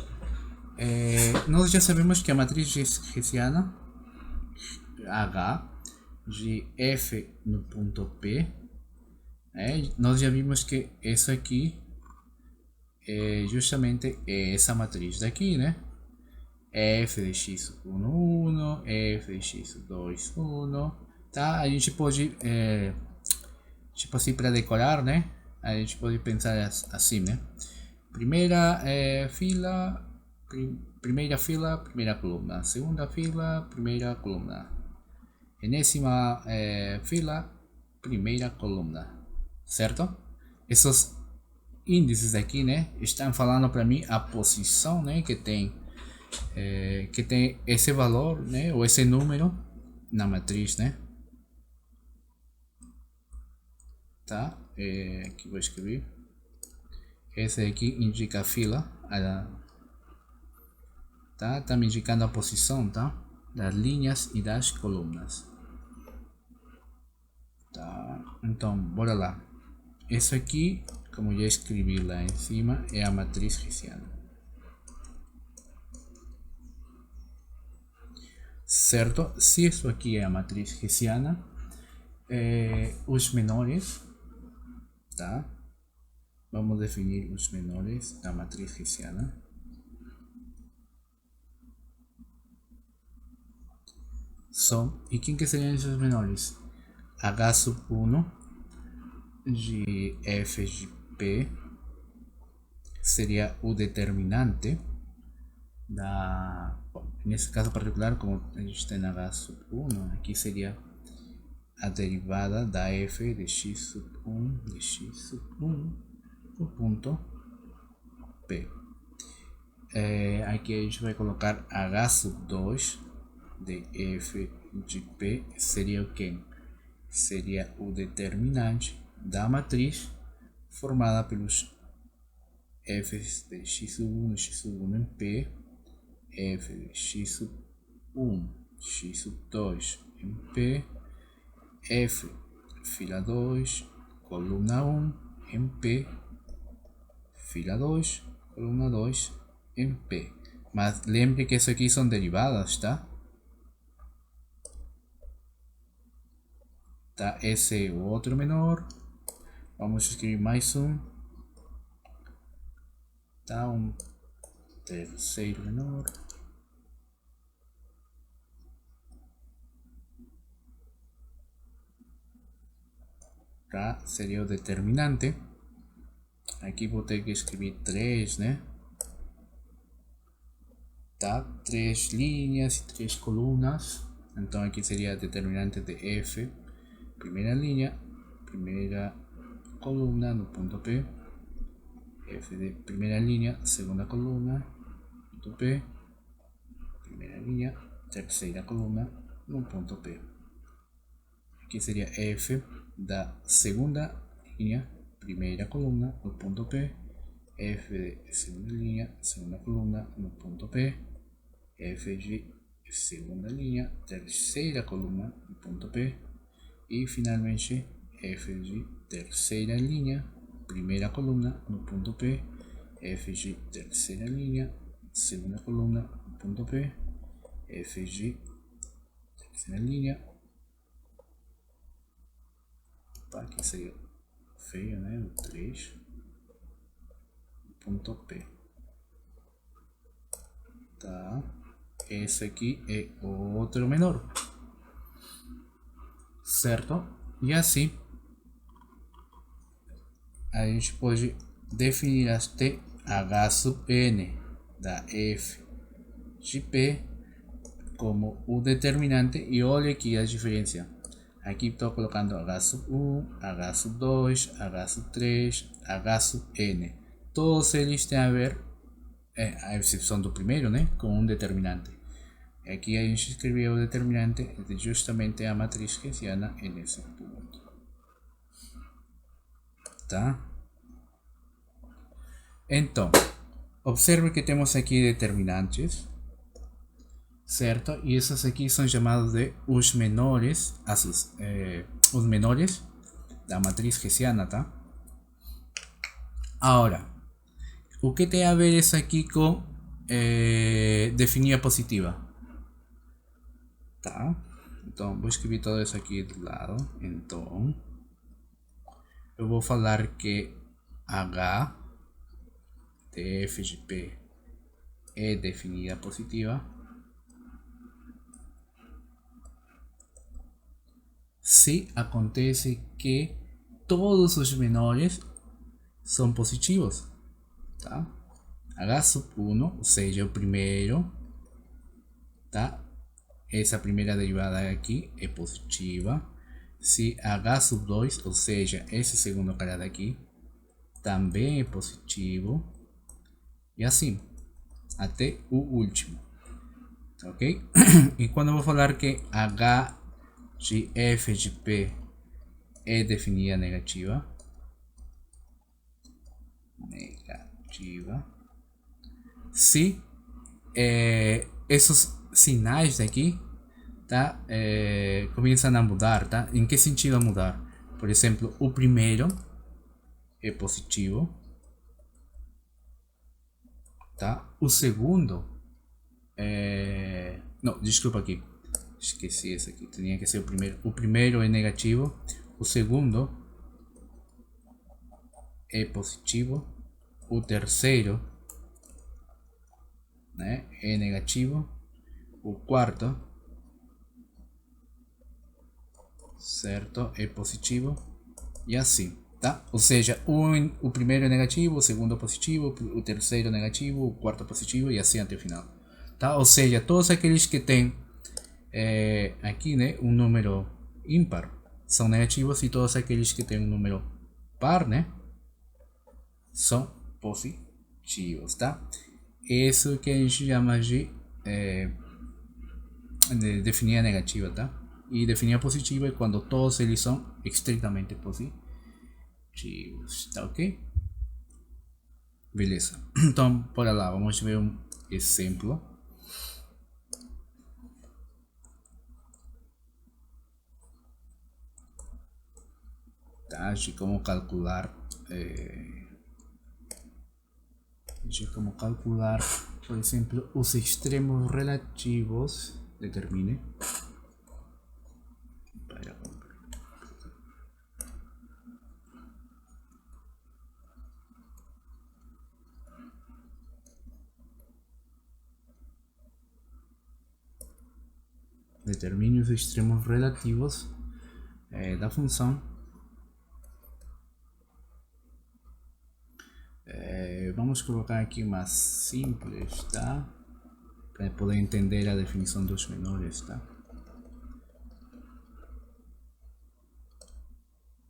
Nós já sabemos que a matriz hessiana H de F no ponto P, nós já vimos que isso aqui é justamente essa matriz daqui, né? F de x 1, 1, F de x 2, 1, tá? A gente pode, tipo assim, para decorar, né? A gente pode pensar assim, né? Primeira fila, primeira coluna. Segunda fila, primeira coluna. Enésima fila, primeira coluna. Certo? Esses índices aqui, né? Estão falando para mim a posição, né? Que tem esse valor, né? Ou esse número na matriz, né? Tá? Aqui vou escrever. Esse aqui indica a fila, tá me indicando a posição, tá? Das linhas e das colunas. Tá? Então, bora lá. Isso aqui, como já escrevi lá em cima, é a matriz hessiana. Certo? Se isso aqui é a matriz hessiana, os menores, tá? Vamos definir os menores da matriz hessiana. E quem que seriam esses menores? H sub 1 de F de P seria o determinante nesse caso particular, como a gente tem H sub 1, aqui seria a derivada da F de x sub 1 de x sub 1 o ponto P. Aqui a gente vai colocar H sub 2 de F de P, seria o que? Seria o determinante da matriz formada pelos F de x sub 1 x sub 1 em P, F de x sub 1 x sub 2 em P, F fila 2 coluna 1 em P, fila 2, coluna 2 em P. Mas lembre que isso aqui são derivadas, tá? Tá, esse é o outro menor. Vamos escrever mais um. Tá, um terceiro menor. Tá, seria o determinante. Aqui vou ter que escrever 3, né? Tá, 3 linhas e 3 colunas. Então aqui seria determinante de F, primeira linha, primeira coluna no ponto P, F de primeira linha, segunda coluna, ponto P, primeira linha, terceira coluna no ponto P. Aqui seria F da segunda linha, primeira coluna no ponto P, F de segunda linha, segunda coluna no ponto P, F de segunda linha, terceira coluna no ponto P e finalmente F de terceira linha, primeira coluna no ponto P, F de terceira linha, segunda coluna no ponto P, F de terceira linha. Aqui seria feio, né? O 3 ponto P. Tá, esse aqui é o outro menor, certo? E assim a gente pode definir até H sub n da F de P como o determinante. E olha aqui a diferença. Aqui estou colocando H sub 1, H sub 2, H sub 3, H sub n. Todos eles têm a ver, a exceção do primeiro, né, com um determinante. Aqui a gente escreveu o determinante de justamente a matriz hessiana nesse ponto. Tá? Então, observe que temos aqui determinantes, certo? E esses aqui são chamados de os menores, os menores da matriz hessiana, tá? Agora, o que tem a ver isso aqui com definir a positiva? Tá? Então, vou escrever tudo isso aqui do lado. Então, eu vou falar que H de f de p é definida positiva se acontece que todos os menores são positivos, tá? H sub 1, ou seja, o primeiro, tá? Essa primeira derivada aqui é positiva. Se H sub 2, ou seja, esse segundo cara daqui, também é positivo. E assim, até o último. Ok? E quando eu vou falar que H de f de p é definida negativa, se esses sinais daqui, tá, começam a mudar, tá? Em que sentido a mudar? Por exemplo, o primeiro é positivo, tá? O segundo não, desculpa aqui, esqueci esse aqui, tinha que ser o primeiro. O primeiro é negativo, o segundo é positivo, o terceiro, né, é negativo, o quarto, certo, é positivo, e assim, tá? Ou seja, o primeiro é negativo, o segundo é positivo, o terceiro é negativo, o quarto é positivo, e assim até o final, tá? Ou seja, todos aqueles que têm aqui, né, um número ímpar são negativos, e todos aqueles que têm um número par, né, são positivos, tá? Isso que a gente chama de definir a negativa, tá? E definir a positiva é quando todos eles são estritamente positivos, tá ok? Beleza. Então, bora lá, vamos ver um exemplo. Tá? De como calcular por exemplo, os extremos relativos. Determine os extremos relativos da função. Vamos colocar aqui uma simples, tá? Para poder entender a definição dos menores, tá?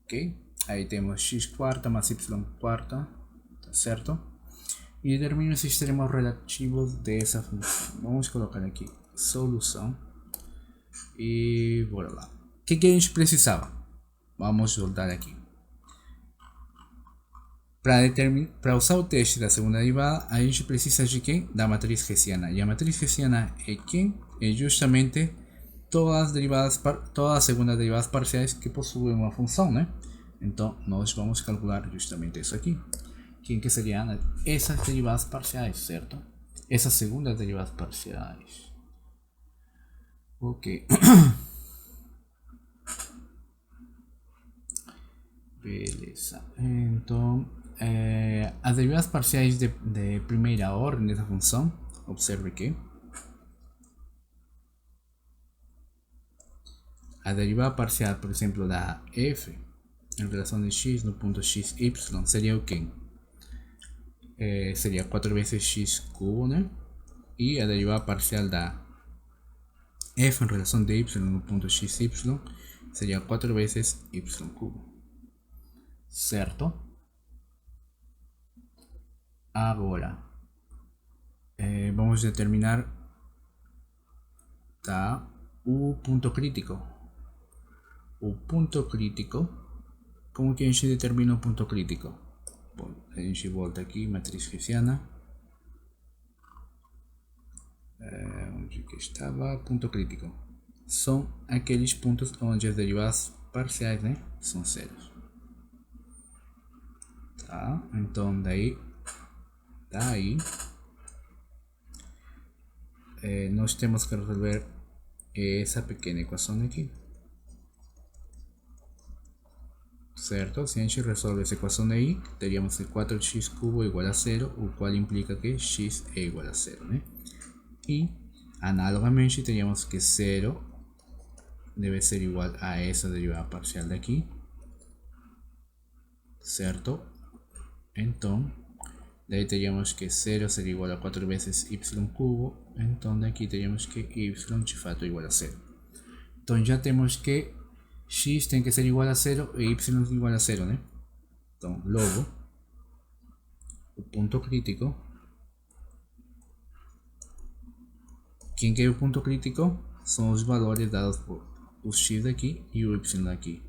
Ok? Aí temos x quarta mais y quarta, tá certo? E determina os extremos relativos dessa função. Vamos colocar aqui solução. E bora lá. O que a gente precisava? Vamos voltar aqui. Para usar o teste da segunda derivada, a gente precisa de quem? Da matriz hessiana. E a matriz hessiana é quem? É justamente todas as segundas derivadas parciais que possuem uma função, né? Então, nós vamos calcular justamente isso aqui. Quem que seriam essas derivadas parciais, certo? Essas segundas derivadas parciais. Ok. Beleza. Então, as derivadas parciais de primeira ordem dessa função, observe que a derivada parcial, por exemplo, da f em relação de x no ponto xy seria o quê? Seria 4 vezes x cubo, né? E a derivada parcial da f em relação de y no ponto xy seria 4 vezes y cubo, certo? Agora vamos determinar tá? O ponto crítico. O ponto crítico. Como que a gente determina o ponto crítico? Bom, a gente volta aqui, matriz hessiana. Onde que estava? Ponto crítico. São aqueles pontos onde as derivadas parciais, né, são zeros. Tá? Então daí nós temos que resolver essa pequena equação aqui, certo? Se a gente resolve essa equação aí, teríamos que 4x cubo igual a 0, o qual implica que x é igual a 0, né? E análogamente teríamos que 0 deve ser igual a essa derivada parcial daqui, certo? Então daí teríamos que 0 seria igual a 4 vezes y cubo, então daqui teríamos que y de fato igual a 0. Então já temos que x tem que ser igual a 0 e y igual a 0, né? Então logo, o ponto crítico, quem que é o ponto crítico? São os valores dados por o x daqui e o y daqui.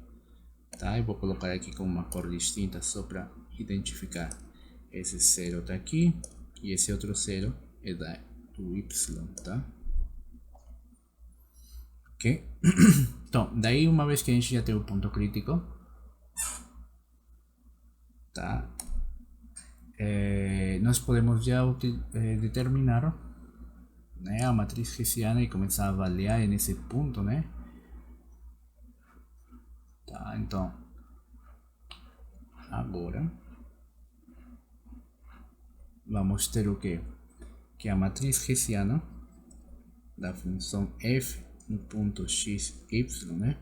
Tá? Eu vou colocar aqui com uma cor distinta só para identificar. Esse 0 está aqui e esse outro 0 é do y, tá? Ok? Então, daí uma vez que a gente já tem o ponto crítico, tá? Nós podemos já determinar, né, a matriz hessiana e começar a avaliar nesse ponto, né? Tá? Então, agora vamos ter o que? Que a matriz hessiana da função f no ponto x, y, né?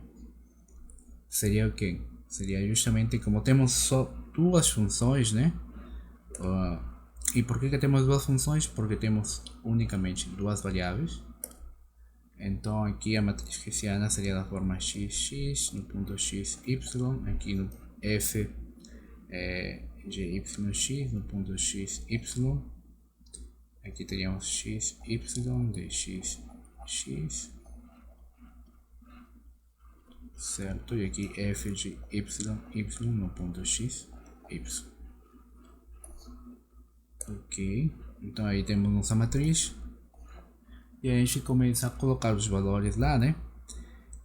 Seria o que? Seria justamente como temos só duas funções, né? E por que temos duas funções? Porque temos unicamente duas variáveis. Então aqui a matriz hessiana seria da forma x no ponto x, y, aqui no f gyx no ponto x, y. Aqui teríamos x, y de x, x, certo? E aqui f de y no ponto x, y. Ok, então aí temos nossa matriz e a gente começa a colocar os valores lá, né?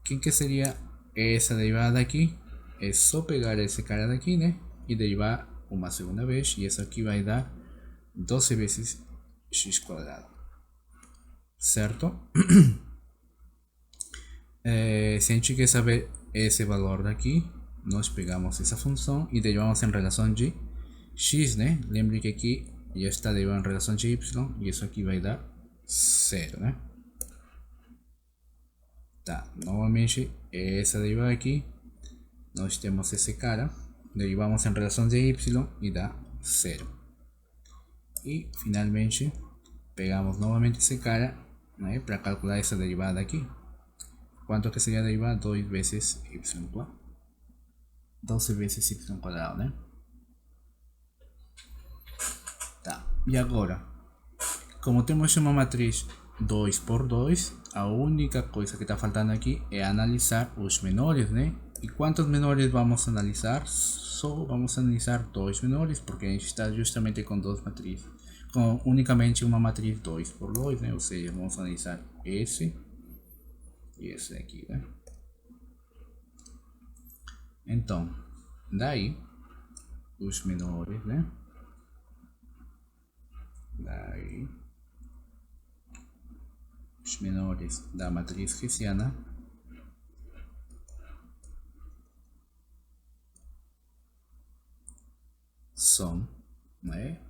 Quem que seria essa derivada aqui? É só pegar esse cara daqui, né? E derivar uma segunda vez, e isso aqui vai dar 12 vezes x quadrado, certo? Se a gente quer saber esse valor daqui, nós pegamos essa função e derivamos em relação de x, né? Lembre que aqui já está derivado em relação de y, e isso aqui vai dar 0, né? Tá, novamente essa derivada aqui, nós temos esse cara, derivamos em relação de y e dá 0. E finalmente pegamos novamente esse cara, né, para calcular essa derivada aqui. Quanto que seria a derivada? 2 vezes y quadrado. 12 vezes y quadrado, né? Tá, e agora, como temos uma matriz 2 por 2, a única coisa que está faltando aqui é analisar os menores, né? E quantos menores vamos analisar? Só vamos analisar dois menores, porque a gente está justamente com duas matrizes, com unicamente uma matriz 2 por 2, né? Ou seja, vamos analisar esse e esse aqui, né? Então, daí os menores, né? Daí os menores da matriz hessiana são, né?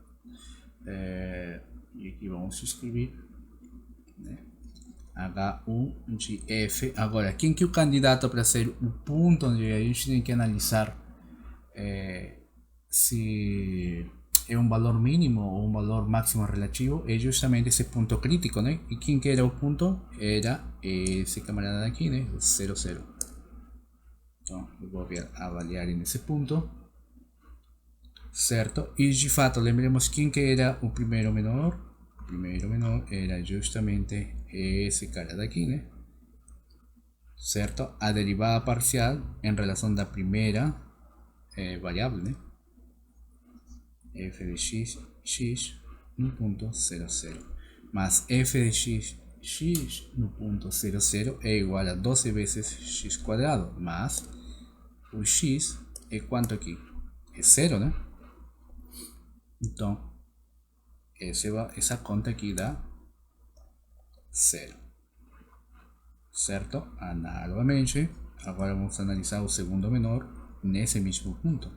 E aqui vamos escrever, né? H1 de F. Agora, quem que é o candidato para ser o ponto onde a gente tem que analisar se é um valor mínimo ou um valor máximo relativo? É justamente esse ponto crítico, né? E quem que era o ponto? Era esse camarada aqui, né? O 0, 0. Então, eu vou avaliar nesse ponto, certo? E de fato, lembremos quem que era o primeiro menor, primeiro menor era justamente esse cara daqui, né? Certo? A derivada parcial em relação da primeira variável, né? F de x no ponto 0, 0. Mas f de x no ponto 0, 0 é igual a 12 vezes x quadrado, mas o x é quanto aqui? É 0, né? Então, essa conta aqui dá 0. Certo? Análogamente, agora vamos analisar o segundo menor nesse mesmo ponto.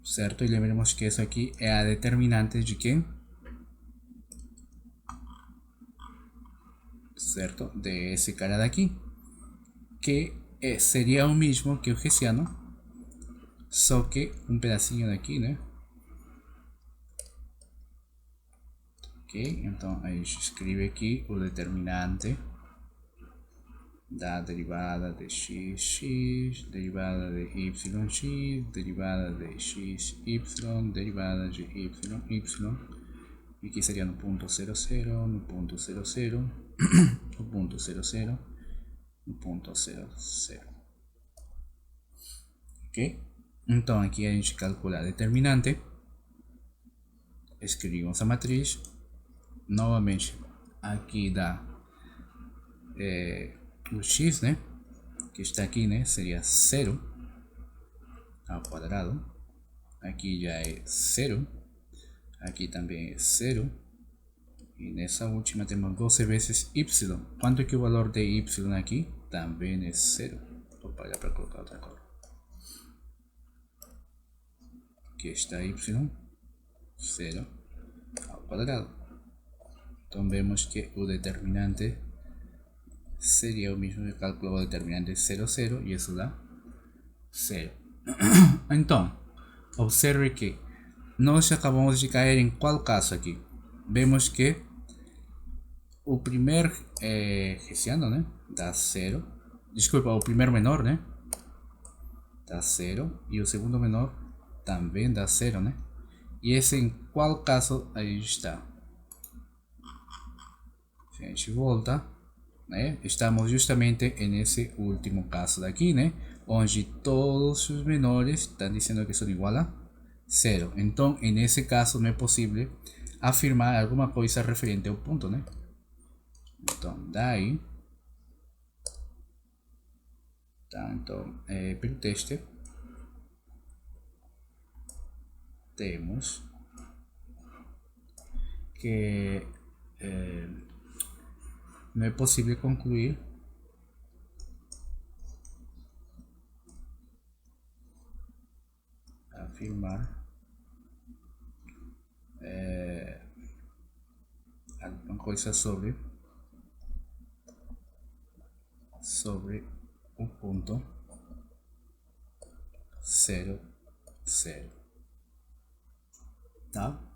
Certo? E lembremos que isso aqui é a determinante de quem? Certo? De esse cara daqui, que seria o mesmo que o hessiano, só que um pedacinho daqui, né? Ok, então a gente escreve aqui o determinante da derivada de x, derivada de yx, derivada de xy, derivada de y, e aqui seria no ponto 0, 0, no ponto 0, 0, no ponto 0, 0, no ponto 0, 0. Ok? Então aqui a gente calcula a determinante, escrevemos a matriz, novamente aqui dá o x, né? Que está aqui, né? Seria 0 ao quadrado. Aqui já é 0. Aqui também é 0. E nessa última temos 12 vezes y. Quanto que o valor de y aqui? Também é 0. Vou parar para colocar outra cor. Aqui está y, 0 ao quadrado. Então vemos que o determinante seria o mesmo que calculou o determinante 0, 0, e isso dá 0. Então, observe que nós acabamos de cair em qual caso aqui? Vemos que o primeiro hessiano, né, dá 0. Desculpa, o primeiro menor, né, dá 0. E o segundo menor também dá 0, né? E esse em qual caso aí está? Se a gente volta, né, estamos justamente nesse último caso daqui, né, onde todos os menores estão dizendo que são igual a 0. Então, nesse caso, não é possível afirmar alguma coisa referente ao ponto, né? Então, daí, tá, então, pelo teste, temos que não é possível concluir afirmar alguma coisa sobre o ponto 0, 0, tá?